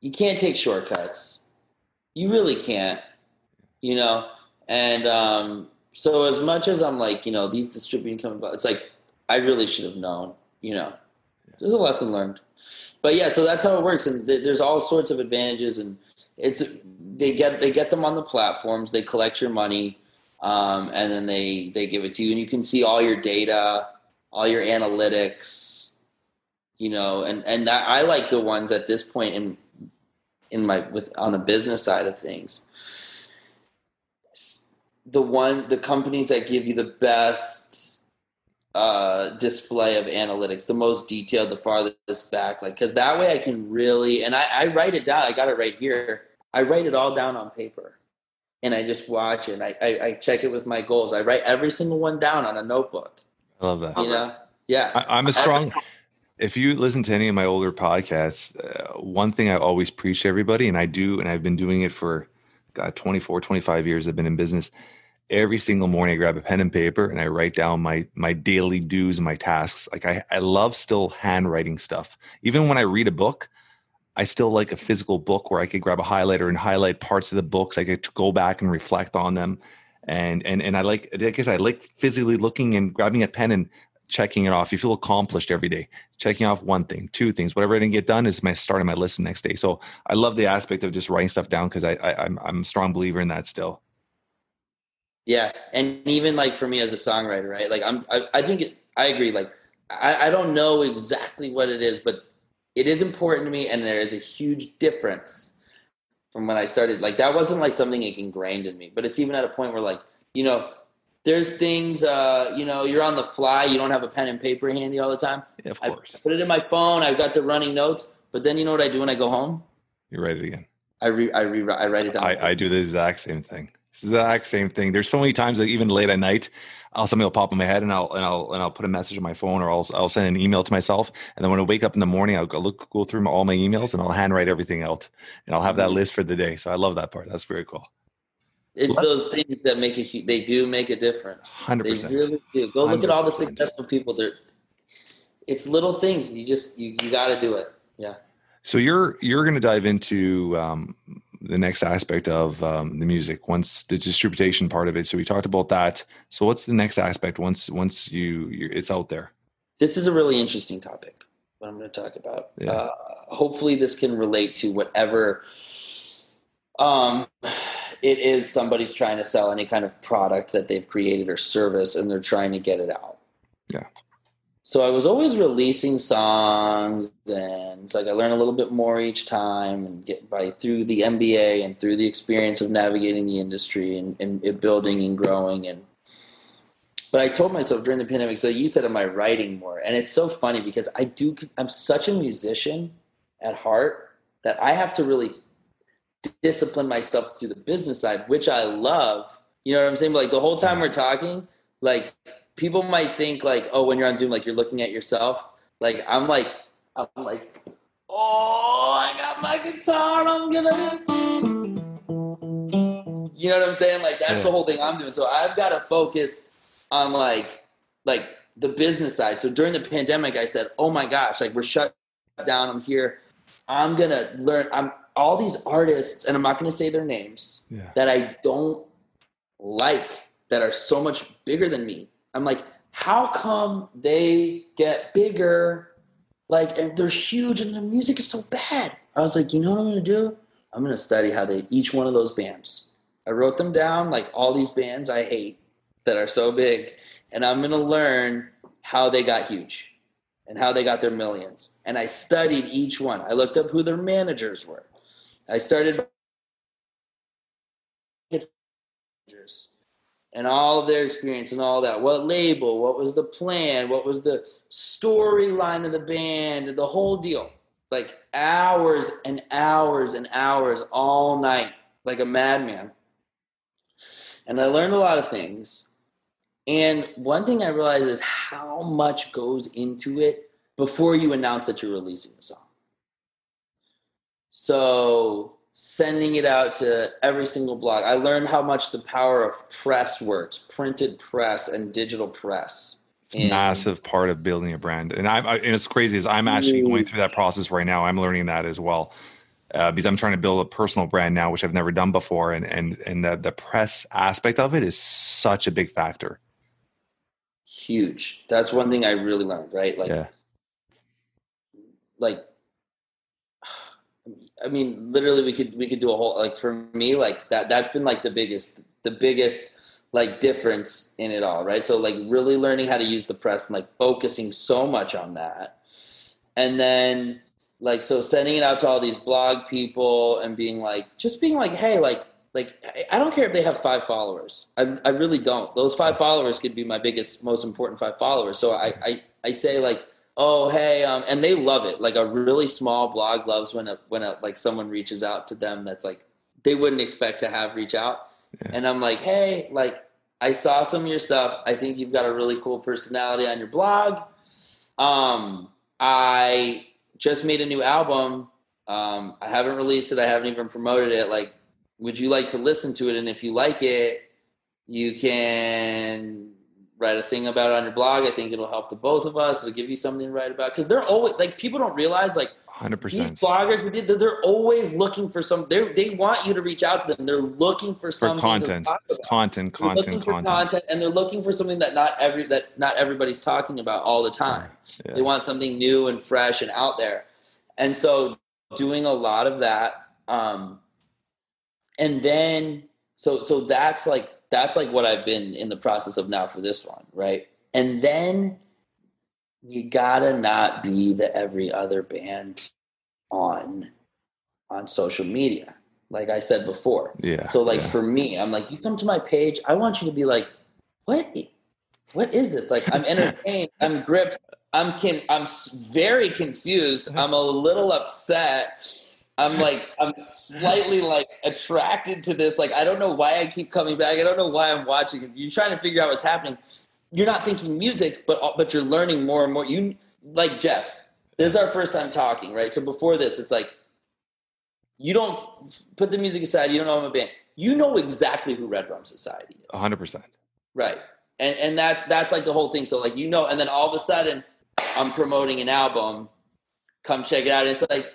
You can't take shortcuts. You really can't, And so as much as I'm like, these distributing companies, it's like I really should have known. There's a lesson learned. But yeah, so that's how it works. And there's all sorts of advantages, and they get them on the platforms, they collect your money, and then they give it to you, and you can see all your data, all your analytics, and that I like the ones at this point on the business side of things. The companies that give you the best display of analytics, the most detailed, the farthest back, because that way I can really, and I write it down. I got it right here. I write it all down on paper and I just watch it. I check it with my goals. I write every single one down on a notebook. I love that. Yeah. I'm a strong, if you listen to any of my older podcasts, one thing I always preach to everybody, and I've been doing it for 24, 25 years I've been in business, every single morning I grab a pen and paper and I write down my daily do's and my tasks. Like I love still handwriting stuff. Even when I read a book, I still like a physical book where I could grab a highlighter and highlight parts of the books. I get to go back and reflect on them. And I guess I like physically looking and grabbing a pen and checking it off. You feel accomplished every day, checking off one thing, two things, whatever I didn't get done is my start of my list the next day. So I love the aspect of just writing stuff down because I'm a strong believer in that still. Yeah. And even like for me as a songwriter, right? Like I agree. Like I don't know exactly what it is, but it is important to me. And there is a huge difference from when I started. Like that wasn't like something like ingrained in me, but it's even at a point where like, you know, there's things, you know, you're on the fly. You don't have a pen and paper handy all the time. Yeah, of course. I put it in my phone. I've got the running notes, but then you know what I do when I go home? You write it again. I write it down. I do the exact same thing. Exact same thing. There's so many times that even late at night, something will pop in my head, and I'll put a message on my phone, or I'll send an email to myself, and then when I wake up in the morning, I'll go through all my emails, and I'll handwrite everything out, and I'll have that list for the day. So I love that part. That's very cool. It's those things that they do make a difference. 100%. They really do. Go look at all the successful people. It's little things. You got to do it. Yeah. So you're going to dive into the next aspect of the music, once the distribution part of it. So we talked about that. So what's the next aspect once it's out there? This is a really interesting topic, what I'm going to talk about. Yeah. Hopefully this can relate to whatever it is somebody's trying to sell, any kind of product that they've created or service, and they're trying to get it out. Yeah. So I was always releasing songs, and it's like I learn a little bit more each time, and through the MBA and through the experience of navigating the industry and building and growing. But I told myself during the pandemic, so you said, am I writing more? And it's so funny because I'm such a musician at heart that I have to really discipline myself to do the business side, which I love. You know what I'm saying? But like the whole time we're talking, like people might think like, oh, when you're on Zoom, like you're looking at yourself. Like I'm like, oh, I got my guitar. I'm gonna, you know what I'm saying? Like that's the whole thing I'm doing. So I've got to focus on like the business side. So during the pandemic, I said, oh my gosh, like we're shut down. I'm here. I'm gonna learn. All these artists, and I'm not going to say their names, that I don't like, that are so much bigger than me. I'm like, how come they get bigger? Like, and they're huge and their music is so bad. I was like, you know what I'm going to do? I'm going to study how each one of those bands. I wrote them down, like all these bands I hate that are so big. And I'm going to learn how they got huge and how they got their millions. And I studied each one. I looked up who their managers were. I started and all of their experience and all that. What label? What was the plan? What was the storyline of the band? And the whole deal. Like hours and hours and hours all night, like a madman. And I learned a lot of things. And one thing I realized is how much goes into it before you announce that you're releasing the song. So sending it out to every single blog. I learned how much the power of press works, printed press and digital press. It's a massive part of building a brand. And it's crazy as I'm actually going through that process right now. I'm learning that as well because I'm trying to build a personal brand now, which I've never done before. And the press aspect of it is such a big factor. Huge. That's one thing I really learned, right? I mean, literally we could do a whole, like for me, like that's been like the biggest like difference in it all. Right. So like really learning how to use the press and like focusing so much on that. And then like, so sending it out to all these blog people and being like, hey, like I don't care if they have 5 followers. I really don't. Those 5 followers could be my biggest, most important 5 followers. So I say like, oh, hey, and they love it. Like a really small blog loves when like someone reaches out to them that's like they wouldn't expect to have reach out. Yeah. And I'm like, hey, like I saw some of your stuff. I think you've got a really cool personality on your blog. I just made a new album. I haven't released it. I haven't even promoted it. Like, would you like to listen to it? And if you like it, You can write a thing about it on your blog. I think it'll help the both of us. It'll give you something to write about. Because they're always, like, people don't realize, like, 100%. These bloggers, they're always looking for they want you to reach out to them. They're looking for something content, content, and they're looking for something that not everybody's talking about all the time. Yeah. They want something new and fresh and out there. And so doing a lot of that. And then, so that's like what I've been in the process of now for this one. Right. And then you gotta not be the every other band on social media. Like I said before. Yeah. So like for me, I'm like, you come to my page, I want you to be like, what is this? Like, I'm entertained. I'm gripped. I'm very confused. I'm a little upset. I'm slightly like attracted to this. Like, I don't know why I keep coming back. I don't know why I'm watching it. You're trying to figure out what's happening. You're not thinking music, but you're learning more and more. You, like Jeff, this is our first time talking, right? So before this, it's like, you don't put the music aside. You don't know I'm a band. You know exactly who RedRumSociety is. 100%. Right. And that's like the whole thing. So like, you know, and then all of a sudden I'm promoting an album. Come check it out. And it's like,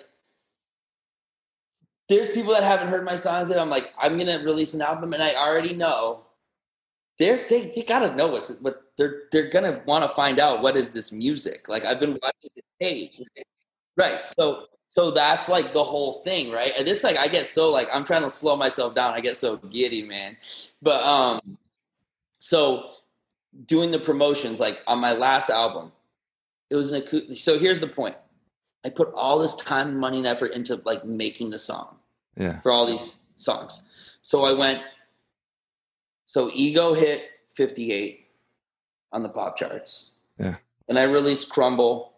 there's people that haven't heard my songs that I'm like, I'm going to release an album, and I already know they got to know what they're going to want to find out. What is this music? Like, I've been watching the page. Right. So that's like the whole thing. Right. And this, like, I get so like, I'm trying to slow myself down. I get so giddy, man. But, so doing the promotions, like on my last album, it was so here's the point. I put all this time and money and effort into like making the song for all these songs. So Ego hit 58 on the pop charts. Yeah. And I released Crumble,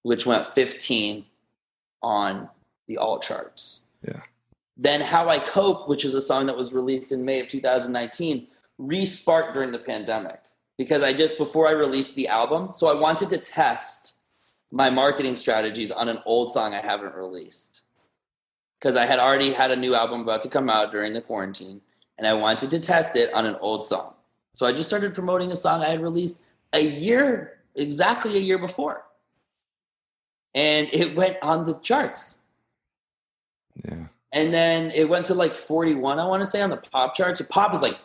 which went 15 on the alt charts. Yeah. Then How I Cope, which is a song that was released in May of 2019, re-sparked during the pandemic because before I released the album, so I wanted to test my marketing strategies on an old song I haven't released because I had already had a new album about to come out during the quarantine, and I wanted to test it on an old song. So I just started promoting a song I had released exactly a year before, and it went on the charts. Yeah. And then it went to like 41, I want to say, on the pop charts. Pop is like,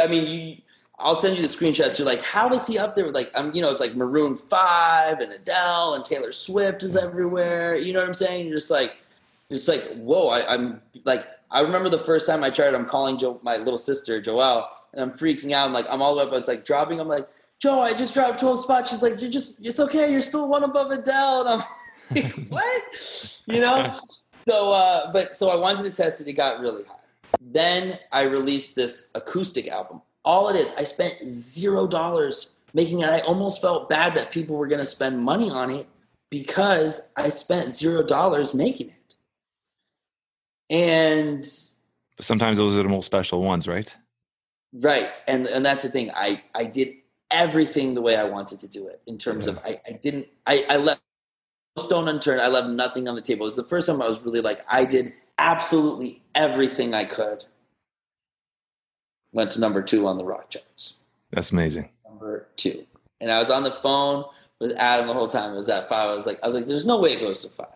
I mean, I'll send you the screenshots. You're like, how is he up there with like, it's like Maroon 5 and Adele and Taylor Swift is everywhere. You know what I'm saying? You're just like, it's like, whoa. I'm like, I remember the first time I tried, I'm calling my little sister, Joelle, and I'm freaking out. I'm like, I'm all the way up. It's like dropping. I'm like, Joe, I just dropped 12 spots. She's like, it's okay. You're still one above Adele. And I'm like, what? You know? So I wanted to test it. It got really high. Then I released this acoustic album. All it is, I spent $0 making it. I almost felt bad that people were going to spend money on it because I spent $0 making it. And but sometimes those are the most special ones, right? Right. And that's the thing. I did everything the way I wanted to do it in terms of I left no stone unturned. I left nothing on the table. It was the first time I was really like, I did absolutely everything I could. Went to number 2 on the rock charts. That's amazing. Number 2. And I was on the phone with Adam the whole time. It was at 5. I was like, there's no way it goes to 5.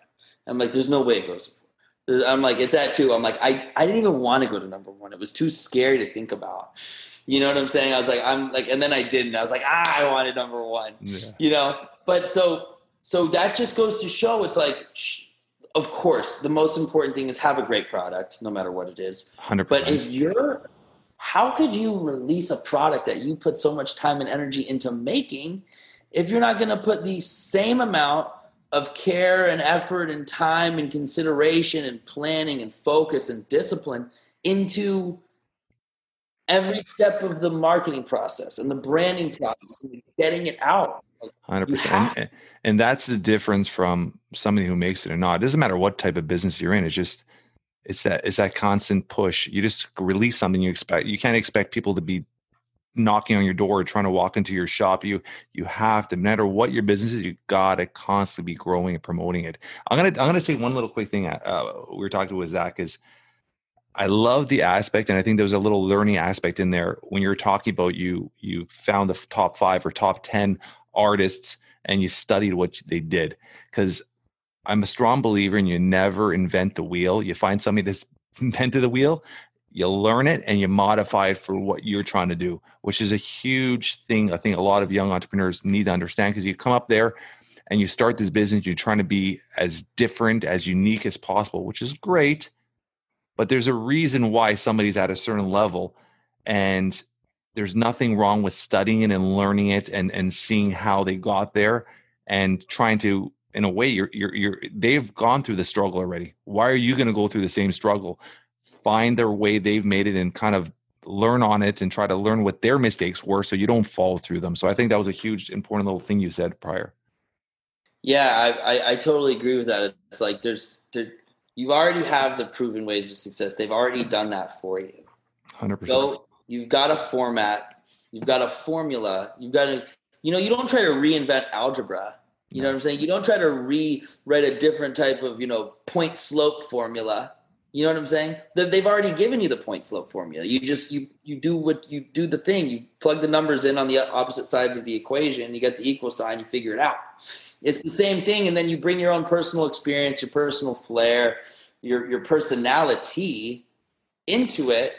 I'm like, there's no way it goes to 4. I'm like, it's at 2. I'm like, I didn't even want to go to number 1. It was too scary to think about. You know what I'm saying? I was like, and then I didn't. I was like, I wanted number 1. Yeah. You know? But so that just goes to show, it's like, of course, the most important thing is have a great product, no matter what it is. 100%. But how could you release a product that you put so much time and energy into making if you're not going to put the same amount of care and effort and time and consideration and planning and focus and discipline into every step of the marketing process and the branding process and getting it out? 100%. And that's the difference from somebody who makes it or not. It doesn't matter what type of business you're in. It's that constant push. You just release something you can't expect people to be knocking on your door or trying to walk into your shop. You have to, no matter what your business is, you gotta constantly be growing and promoting it. I'm gonna say one little quick thing. We were talking with Zach is I love the aspect, and I think there was a little learning aspect in there when you're talking about you found the top 5 or top 10 artists and you studied what they did. Because I'm a strong believer in you never invent the wheel. You find somebody that's invented the wheel, you learn it, and you modify it for what you're trying to do, which is a huge thing I think a lot of young entrepreneurs need to understand, because you come up there and you start this business, you're trying to be as different, as unique as possible, which is great. But there's a reason why somebody's at a certain level, and there's nothing wrong with studying it and learning it and seeing how they got there and trying to, in a way, they've gone through the struggle already. Why are you going to go through the same struggle? Find their way they've made it and kind of learn on it and try to learn what their mistakes were so you don't fall through them. So I think that was a huge, important little thing you said prior. Yeah, I totally agree with that. It's like you already have the proven ways of success. They've already done that for you. 100%. So you've got a format, you've got a formula, you don't try to reinvent algebra. You know what I'm saying? You don't try to rewrite a different type of, point slope formula. You know what I'm saying? They've already given you the point slope formula. You just, you do the thing. You plug the numbers in on the opposite sides of the equation. You get the equal sign, you figure it out. It's the same thing. And then you bring your own personal experience, your personal flair, your personality into it,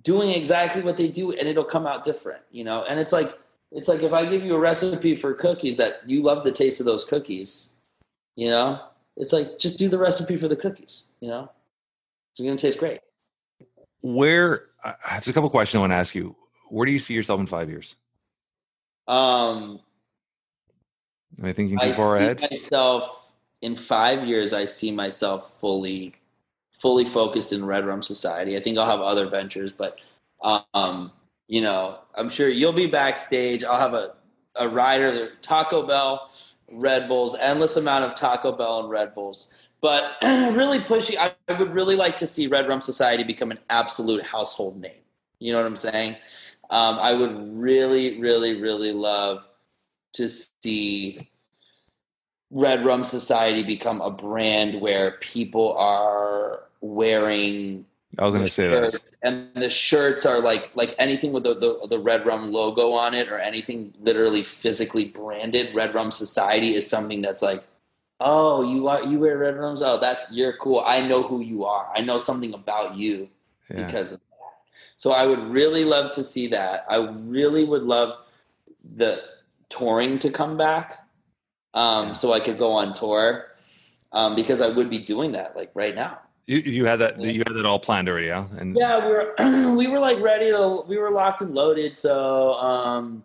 doing exactly what they do, and it'll come out different, And it's like if I give you a recipe for cookies that you love the taste of those cookies, it's like, just do the recipe for the cookies, It's going to taste great. There's a couple of questions I want to ask you. Where do you see yourself in 5 years? Am I thinking too far ahead? In 5 years, I see myself fully focused in RedRumSociety. I think I'll have other ventures, but I'm sure you'll be backstage. I'll have a rider, Taco Bell, Red Bulls, endless amount of Taco Bell and Red Bulls. But really pushing, I would really like to see RedRumSociety become an absolute household name. You know what I'm saying? I would really, really, really love to see RedRumSociety become a brand where people are wearing. I was going to say that. And the shirts are like anything with the Red Rum logo on it, or anything literally physically branded. RedRumSociety is something that's like, oh, you wear Red Rums? Oh, you're cool. I know who you are. I know something about you because of that. So I would really love to see that. I really would love the touring to come back, so I could go on tour, because I would be doing that like right now. You had that. You had that all planned already, yeah? And yeah, we were like ready to. We were locked and loaded. So,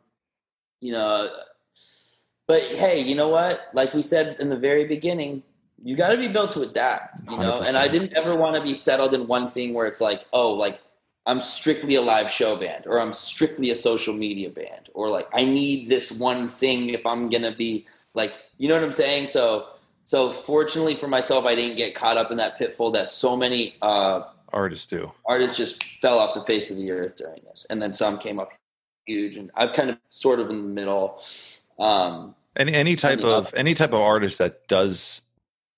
But hey, you know what? Like we said in the very beginning, you got to be built to adapt. 100%. And I didn't ever want to be settled in one thing where it's like, oh, like I'm strictly a live show band, or I'm strictly a social media band, or like I need this one thing if I'm gonna be like, you know what I'm saying? So fortunately for myself, I didn't get caught up in that pitfall that so many artists do. Artists just fell off the face of the earth during this, and then some came up huge, and I'm kind of sort of in the middle. Any type of artist that does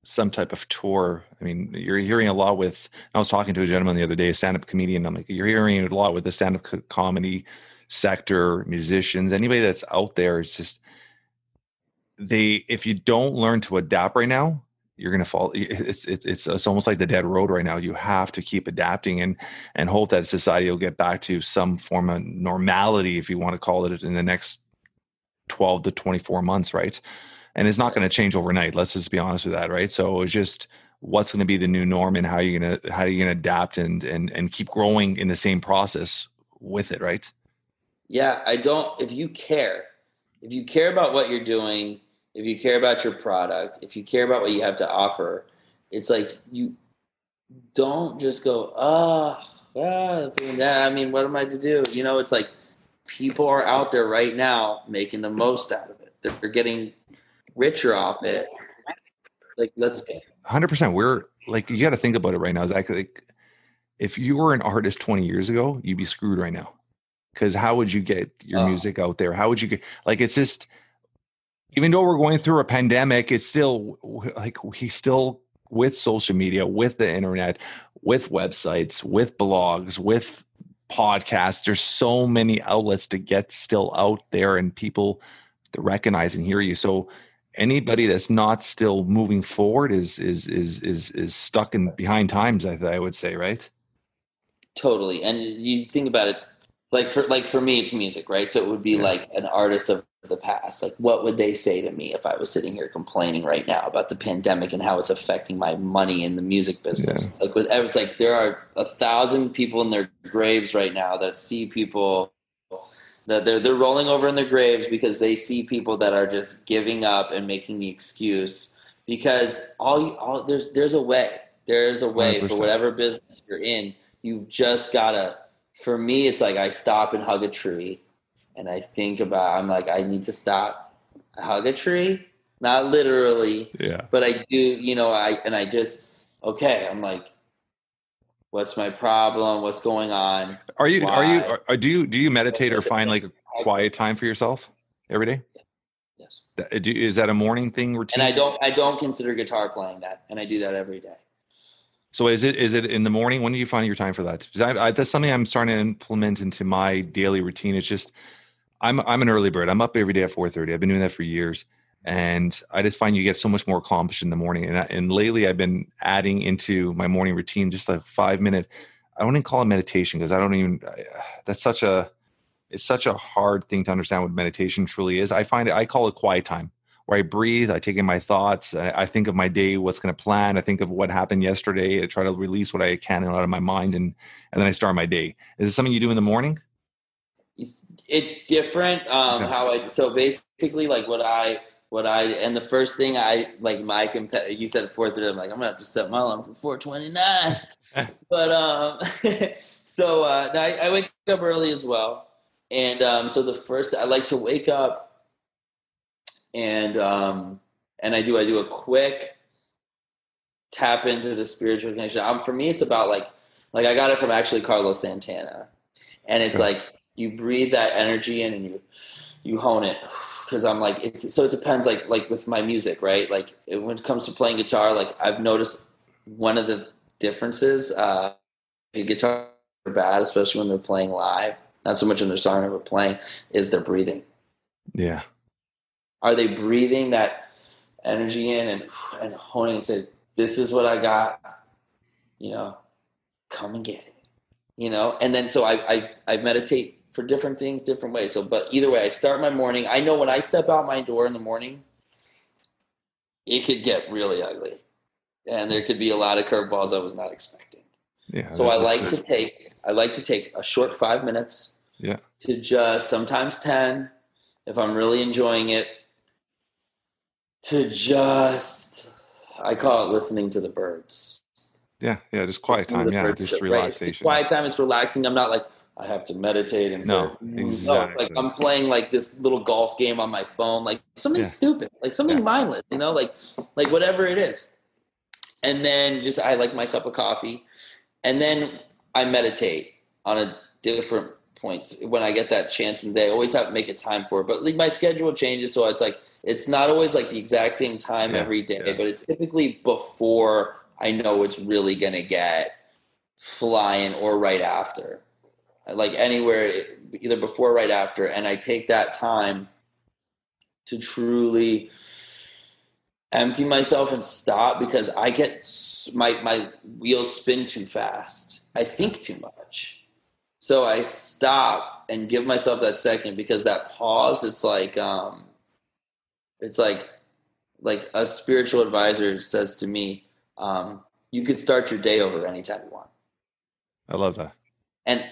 some type of tour. I mean, you're hearing a lot with. I was talking to a gentleman the other day, a stand-up comedian. I'm like, you're hearing a lot with the stand-up comedy sector, musicians, anybody that's out there. It's just if you don't learn to adapt right now, you're going to fall. It's almost like the dead road right now. You have to keep adapting and hope that society will get back to some form of normality, if you want to call it, in the next 12 to 24 months, right? And it's not going to change overnight. Let's just be honest with that, right? So it's just what's going to be the new norm, and how you're going to adapt and keep growing in the same process with it, right? Yeah, if you care about what you're doing, if you care about your product, if you care about what you have to offer, it's like you don't just go, I mean, what am I to do? It's like people are out there right now making the most out of it. They're getting richer off it. Like, let's go. 100%. We're like, you got to think about it right now. It's like, if you were an artist 20 years ago, you'd be screwed right now. Because how would you get your music out there? How would you get, like, it's just, even though we're going through a pandemic, it's still like, he's still with social media, with the internet, with websites, with blogs, with podcasts. There's so many outlets to get still out there and people to recognize and hear you. So anybody that's not still moving forward is stuck in behind times, I would say, right? Totally. And you think about it, for me, it's music, right? So it would be like an artist of the past. Like, what would they say to me if I was sitting here complaining right now about the pandemic and how it's affecting my money in the music business? Yeah. It's like there are 1,000 people in their graves right now that see people that they're rolling over in their graves because they see people that are just giving up and making the excuse, because there's a way. There's a way 100%. For whatever business you're in. You've just gotta. For me, it's like I stop and hug a tree, and I think about. I'm like, I need to stop. I hug a tree, not literally, but I do. I'm like, what's my problem? What's going on? Do you meditate or find like a quiet time for yourself every day? Yes. Is that a morning thing routine? And I don't consider guitar playing that, and I do that every day. So is it in the morning? When do you find your time for that? Because that's something I'm starting to implement into my daily routine. It's just I'm an early bird. I'm up every day at 4:30. I've been doing that for years, and I just find you get so much more accomplished in the morning. And lately, I've been adding into my morning routine just like 5-minute. I don't even call it meditation because I don't even. It's such a hard thing to understand what meditation truly is. I call it quiet time, where I breathe, I take in my thoughts, I think of my day, what's going to plan, I think of what happened yesterday, I try to release what I can out of my mind, and then I start my day. Is it something you do in the morning? It's different. So basically, like what I and the first thing you said 4:30, I'm like, I'm gonna have to set my alarm for 4:29. But I wake up early as well, and so the first I like to wake up. And I do a quick tap into the spiritual connection. For me, it's about like I got it from actually Carlos Santana, and it's like you breathe that energy in and you hone it. Because I'm like, it depends. Like with my music, right? Like when it comes to playing guitar, like I've noticed one of the differences. Guitar are bad, especially when they're playing live. Not so much when they're songwriting, but playing, is their breathing. Yeah. Are they breathing that energy in and honing and say, this is what I got, come and get it, And then so I meditate for different things, different ways. So, but either way, I start my morning. I know when I step out my door in the morning, it could get really ugly. And there could be a lot of curveballs I was not expecting. Yeah. So I like to take a short 5 minutes to just, sometimes 10, if I'm really enjoying it, to just, I call it listening to the birds. Yeah, just quiet time. Yeah, just relaxation. Right? Quiet time, it's relaxing. I'm not like, I have to meditate and exactly. Like I'm playing like this little golf game on my phone, like something stupid, like something mindless, like whatever it is. And then just I like my cup of coffee, and then I meditate on a different point when I get that chance in the day. I always have to make a time for it, but like my schedule changes, so it's like it's not always like the exact same time every day, but it's typically before I know it's really gonna get flying or right after. Like anywhere, either before or right after, and I take that time to truly empty myself and stop, because I get my wheels spin too fast. I think too much, so I stop and give myself that second, because that pause, it's like a spiritual advisor says to me, you could start your day over anytime you want. I love that. And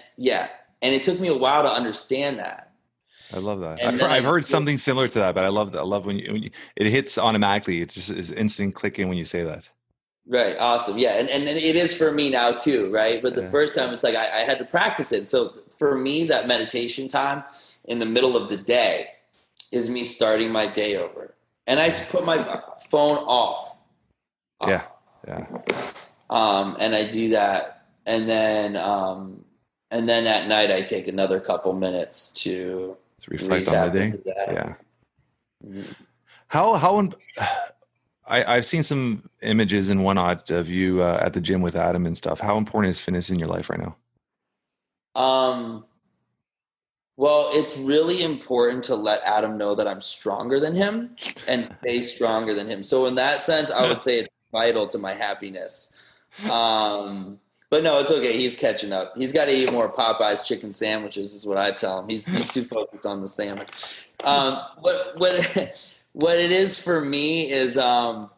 it took me a while to understand that. I love that. I've heard something similar to that, but I love that. I love when you it hits automatically. It just is instant clicking when you say that. Right. Awesome. Yeah. And it is for me now too. Right. But the first time, it's like, I had to practice it. So for me, that meditation time in the middle of the day is me starting my day over. And I put my phone off. Yeah. And I do that. And then at night I take another couple minutes to reflect on the day. Yeah. Mm-hmm. I've seen some images and whatnot of you at the gym with Adam and stuff. How important is fitness in your life right now? Well, it's really important to let Adam know that I'm stronger than him and stay stronger than him. So in that sense, I would say it's vital to my happiness. But no, it's okay. He's catching up. He's got to eat more Popeyes chicken sandwiches is what I tell him. He's too focused on the sandwich. What it is for me is it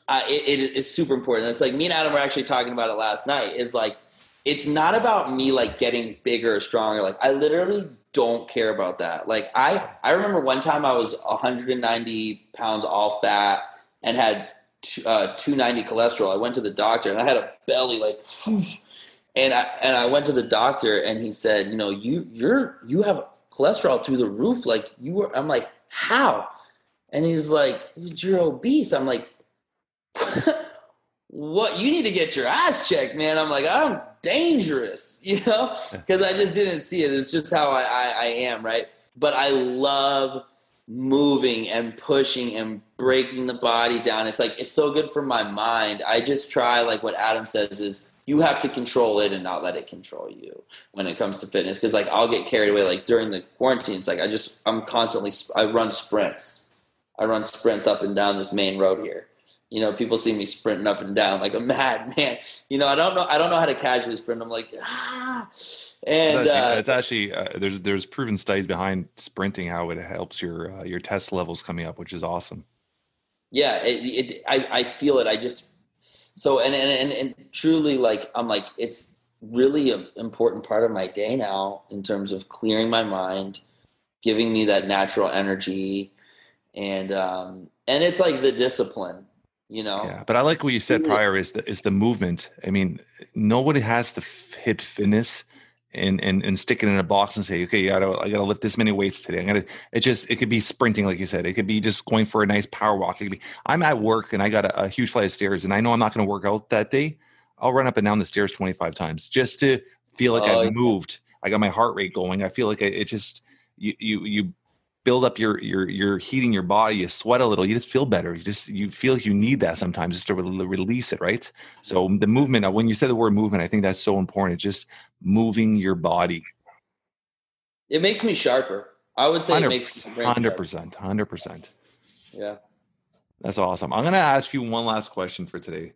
is super important. It's like me and Adam were actually talking about it last night. It's like, it's not about me like getting bigger or stronger. Like I literally don't care about that. Like I remember one time I was 190 pounds all fat and had 290 cholesterol. I went to the doctor and I had a belly like, and I went to the doctor and he said, you know, you have cholesterol through the roof. Like I'm like, how? And he's like, you're obese. I'm like, what? You need to get your ass checked, man. I'm like, I'm dangerous, you know, because I just didn't see it. It's just how I am, right? But I love moving and pushing and breaking the body down. It's like, it's so good for my mind. I just try, like what Adam says is, you have to control it and not let it control you when it comes to fitness. Because like I'll get carried away. Like during the quarantine, it's like I run sprints. I run sprints up and down this main road here. You know, people see me sprinting up and down like a madman. You know, I don't know how to casually sprint. I'm like, And it's actually there's proven studies behind sprinting, how it helps your test levels coming up, which is awesome. Yeah, I feel it. I just and truly, like I'm like, it's really an important part of my day now in terms of clearing my mind, giving me that natural energy, and it's like the discipline. You know? Yeah, but I like what you said prior is the movement. I mean, nobody has to hit fitness and stick it in a box and say, okay, I gotta lift this many weights today. It could be sprinting, like you said. It could be just going for a nice power walk. It could be, I'm at work and I got a huge flight of stairs and I know I'm not going to work out that day. I'll run up and down the stairs 25 times just to feel like I've moved. I got my heart rate going. I feel like it just, you build up you're heating your body, you sweat a little, you just feel better. You feel like you need that sometimes just to release it, right? So the movement, when you said the word movement, I think that's so important. It's just moving your body. It makes me sharper. I would say it makes me 100%. Yeah. That's awesome. I'm going to ask you one last question for today.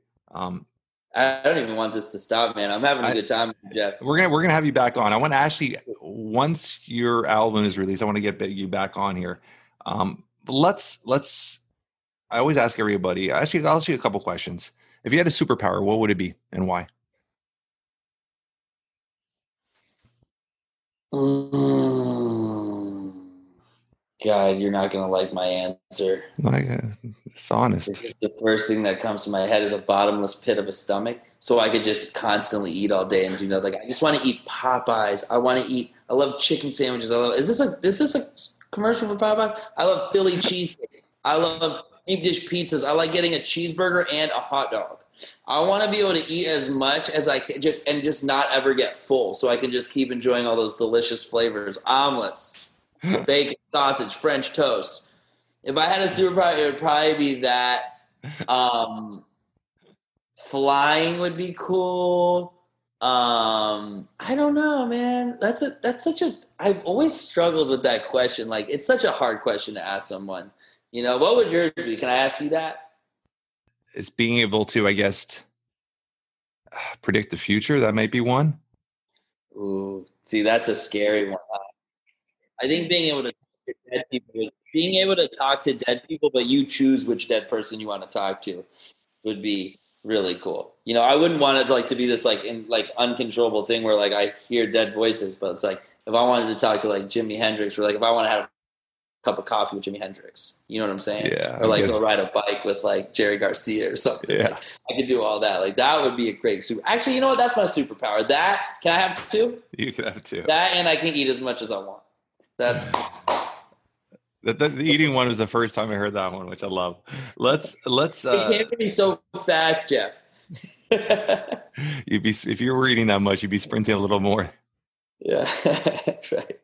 I don't even want this to stop, man. I'm having a good time with you, Jeff. We're gonna have you back on. I want to actually, once your album is released, I want to get you back on here. Let's. I always ask everybody. I'll ask you a couple questions. If you had a superpower, what would it be and why? God, you're not going to like my answer. It's honest. The first thing that comes to my head is a bottomless pit of a stomach. So I could just constantly eat all day and do nothing. I just want to eat Popeyes. I love chicken sandwiches. Is this a commercial for Popeyes? I love Philly cheesesteak. I love deep dish pizzas. I like getting a cheeseburger and a hot dog. I want to be able to eat as much as I can just not ever get full. So I can just keep enjoying all those delicious flavors. Omelets. Bacon, sausage, French toast. If I had a superpower, it would probably be that. Flying would be cool. I don't know, man. I've always struggled with that question. Like, it's such a hard question to ask someone. You know, what would yours be? Can I ask you that? It's being able to, I guess, predict the future. That might be one. Ooh, see, that's a scary one. I think being able to talk to dead people, but you choose which dead person you want to talk to, would be really cool. You know, I wouldn't want it to be this uncontrollable thing where I hear dead voices, but it's like if I wanted to talk to Jimi Hendrix, or if I want to have a cup of coffee with Jimi Hendrix, you know what I'm saying? Yeah. Or go ride a bike with Jerry Garcia or something. Yeah. I could do all that. That would be a great super. Actually, you know what? That's my superpower. That can I have two? You can have two. That, and I can eat as much as I want. That's the eating one was the first time I heard that one, which I love. Let's. It can't be so fast, Jeff. If you were eating that much, you'd be sprinting a little more. Yeah, right.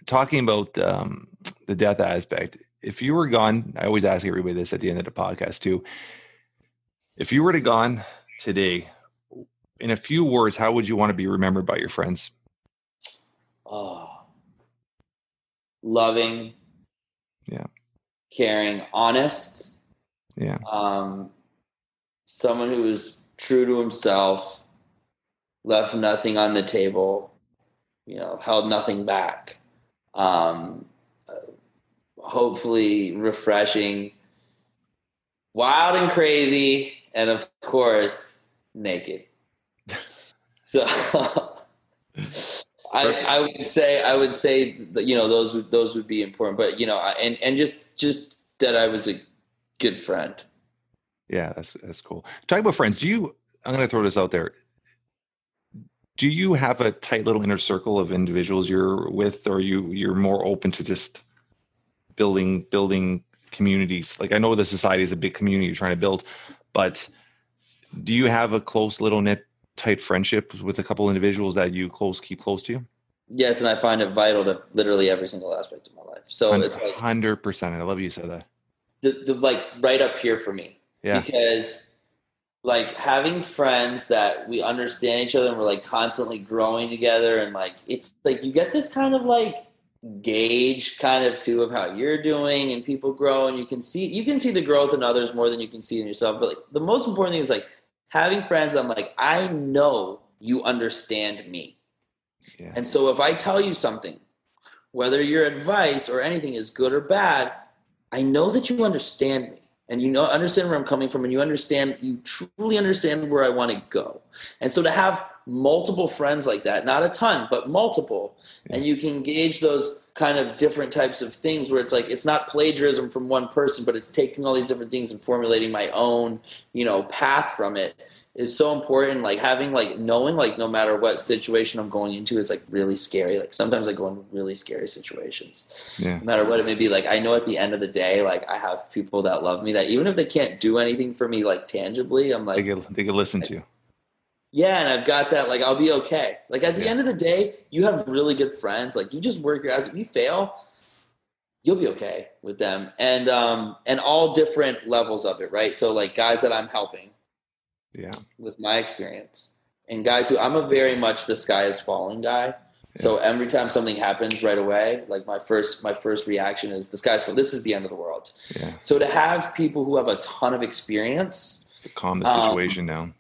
Talking about the death aspect, if you were gone, I always ask everybody this at the end of the podcast too. If you were to gone today, in a few words, how would you want to be remembered by your friends? Oh, loving, yeah, caring, honest. Yeah. Someone who was true to himself, left nothing on the table, held nothing back. Hopefully refreshing, wild and crazy, and of course, naked. So I would say that, those would be important, but and just that I was a good friend. Yeah, that's cool. Talking about friends, I'm going to throw this out there. Do you have a tight little inner circle of individuals you're with, or you're more open to just building communities? Like, I know the society is a big community you're trying to build, but do you have a close little knit tight friendship with a couple individuals that you keep close to you? Yes, and I find it vital to literally every single aspect of my life. So it's like 100%. I love you said that. The like right up here for me. Yeah. Because like having friends that we understand each other and we're like constantly growing together, and like it's like you get this kind of like gauge kind of too of how you're doing, and people grow, and you can see the growth in others more than you can see in yourself. But like the most important thing is like having friends that I'm like, I know you understand me. Yeah. And so if I tell you something, whether your advice or anything is good or bad, I know that you understand me. And understand where I'm coming from, and you truly understand where I want to go. And so to have multiple friends like that, not a ton, but multiple, and you can gauge those kind of different types of things where it's like, it's not plagiarism from one person, but it's taking all these different things and formulating my own, path from it, is so important. Like having, like knowing, like no matter what situation I'm going into is like really scary. Like sometimes I go into really scary situations, no matter what it may be. Like I know at the end of the day, like I have people that love me, that even if they can't do anything for me, like tangibly, I'm like, they can listen to you. Yeah. And I've got that, like, I'll be okay. Like at the end of the day, you have really good friends. Like you just work your ass. If you fail, you'll be okay with them. And all different levels of it. Right. So like guys that I'm helping, with my experience, and guys who I'm a very much the sky is falling guy. So every time something happens right away, like my first reaction is the sky's falling. This is the end of the world. Yeah. So to have people who have a ton of experience to calm the situation down,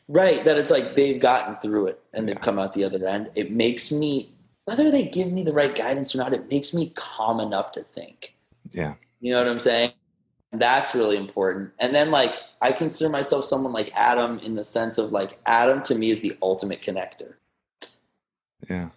right? That it's like they've gotten through it and they've come out the other end. It makes me, whether they give me the right guidance or not, it makes me calm enough to think. Yeah. You know what I'm saying? That's really important. And then like I consider myself someone like Adam, in the sense of like Adam to me is the ultimate connector. Yeah.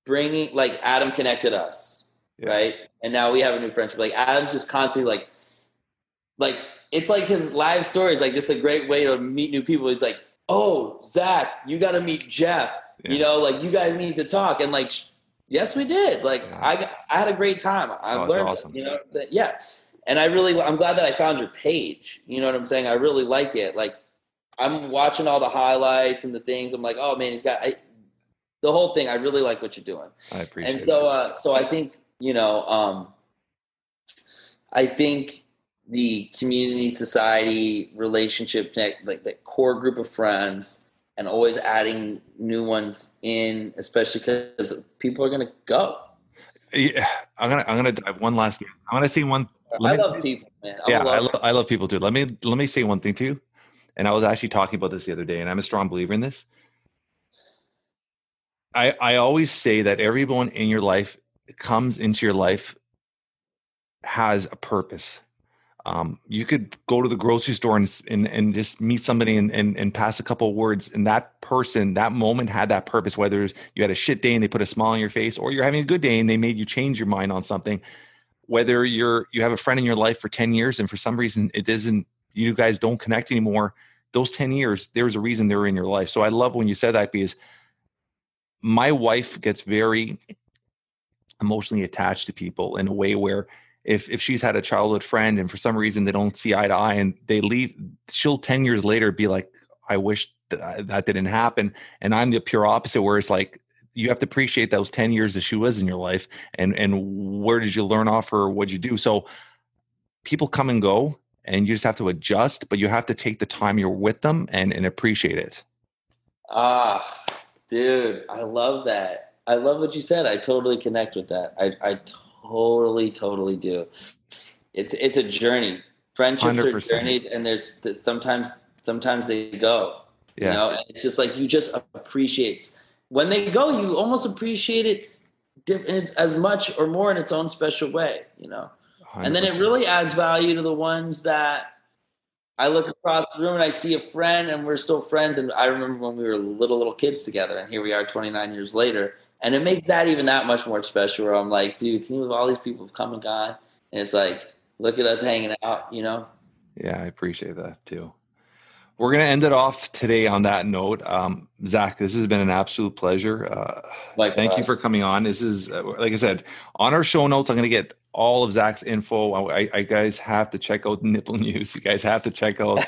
Bringing, like Adam connected us, right? And now we have a new friendship. Like Adam just constantly like it's like his live story is like just a great way to meet new people. He's like, oh, Zach, you got to meet Jeff. Like you guys need to talk. And like, yes, we did. Like I had a great time. I learned, awesome. And I'm glad that I found your page. You know what I'm saying? I really like it. Like I'm watching all the highlights and the things. I'm like, oh man, he's got the whole thing. I really like what you're doing. I appreciate it. And so I think, I think the community, society, relationship, like the core group of friends, and always adding new ones in, especially because people are going to go. Yeah, I'm gonna dive one last thing. I want to say one. I love people, man. I love people too. Let me say one thing too. And I was actually talking about this the other day, and I'm a strong believer in this. I always say that everyone in your life comes into your life has a purpose. You could go to the grocery store and just meet somebody and pass a couple of words, and that person, that moment had that purpose, whether you had a shit day and they put a smile on your face, or you're having a good day and they made you change your mind on something. Whether you have a friend in your life for 10 years and for some reason you guys don't connect anymore, those 10 years, there's a reason they're in your life. So I love when you said that, because my wife gets very emotionally attached to people in a way where if she's had a childhood friend and for some reason they don't see eye to eye and they leave, she'll 10 years later be like, I wish that didn't happen. And I'm the pure opposite, where it's like, you have to appreciate those 10 years that she was in your life, and where did you learn off her? What'd you do? So people come and go, and you just have to adjust, but you have to take the time you're with them and appreciate it. Dude, I love that. I love what you said. I totally connect with that. I totally do. It's a journey. Friendships 100%. Are journeyed, and there's sometimes they go. Yeah. You know, and it's just like you just appreciate when they go. You almost appreciate it as much or more in its own special way. You know, 100%. And then it really adds value to the ones that I look across the room and I see a friend, and we're still friends. And I remember when we were little kids together, and here we are 29 years later. And it makes that even that much more special, where I'm like, dude, can you believe all these people have come and gone? And it's like, look at us hanging out, you know? Yeah, I appreciate that too. We're going to end it off today on that note. Zach, this has been an absolute pleasure. Thank you for coming on. This is, like I said, on our show notes, I'm going to get all of Zach's info. I guys have to check out Nipple News. You guys have to check out,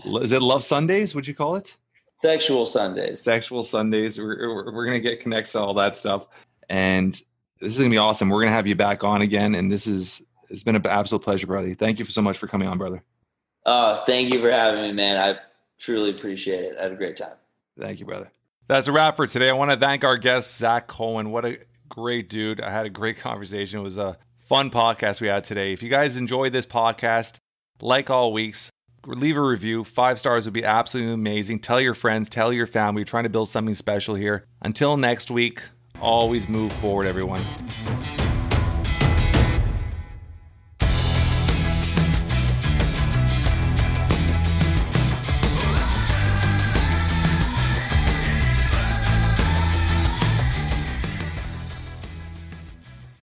is it Love Sundays? Would you call it? Sexual Sundays. Sexual Sundays. We're going to get connects to all that stuff. And this is going to be awesome. We're going to have you back on again. And it's been an absolute pleasure, brother. Thank you so much for coming on, brother. Thank you for having me, man. I truly appreciate it. I had a great time. Thank you, brother. That's a wrap for today. I want to thank our guest, Zach Cohen. What a great dude. I had a great conversation. It was a fun podcast we had today. If you guys enjoyed this podcast, like all weeks, leave a review. 5 stars would be absolutely amazing. Tell your friends, tell your family. We're trying to build something special here. Until next week, always move forward, everyone.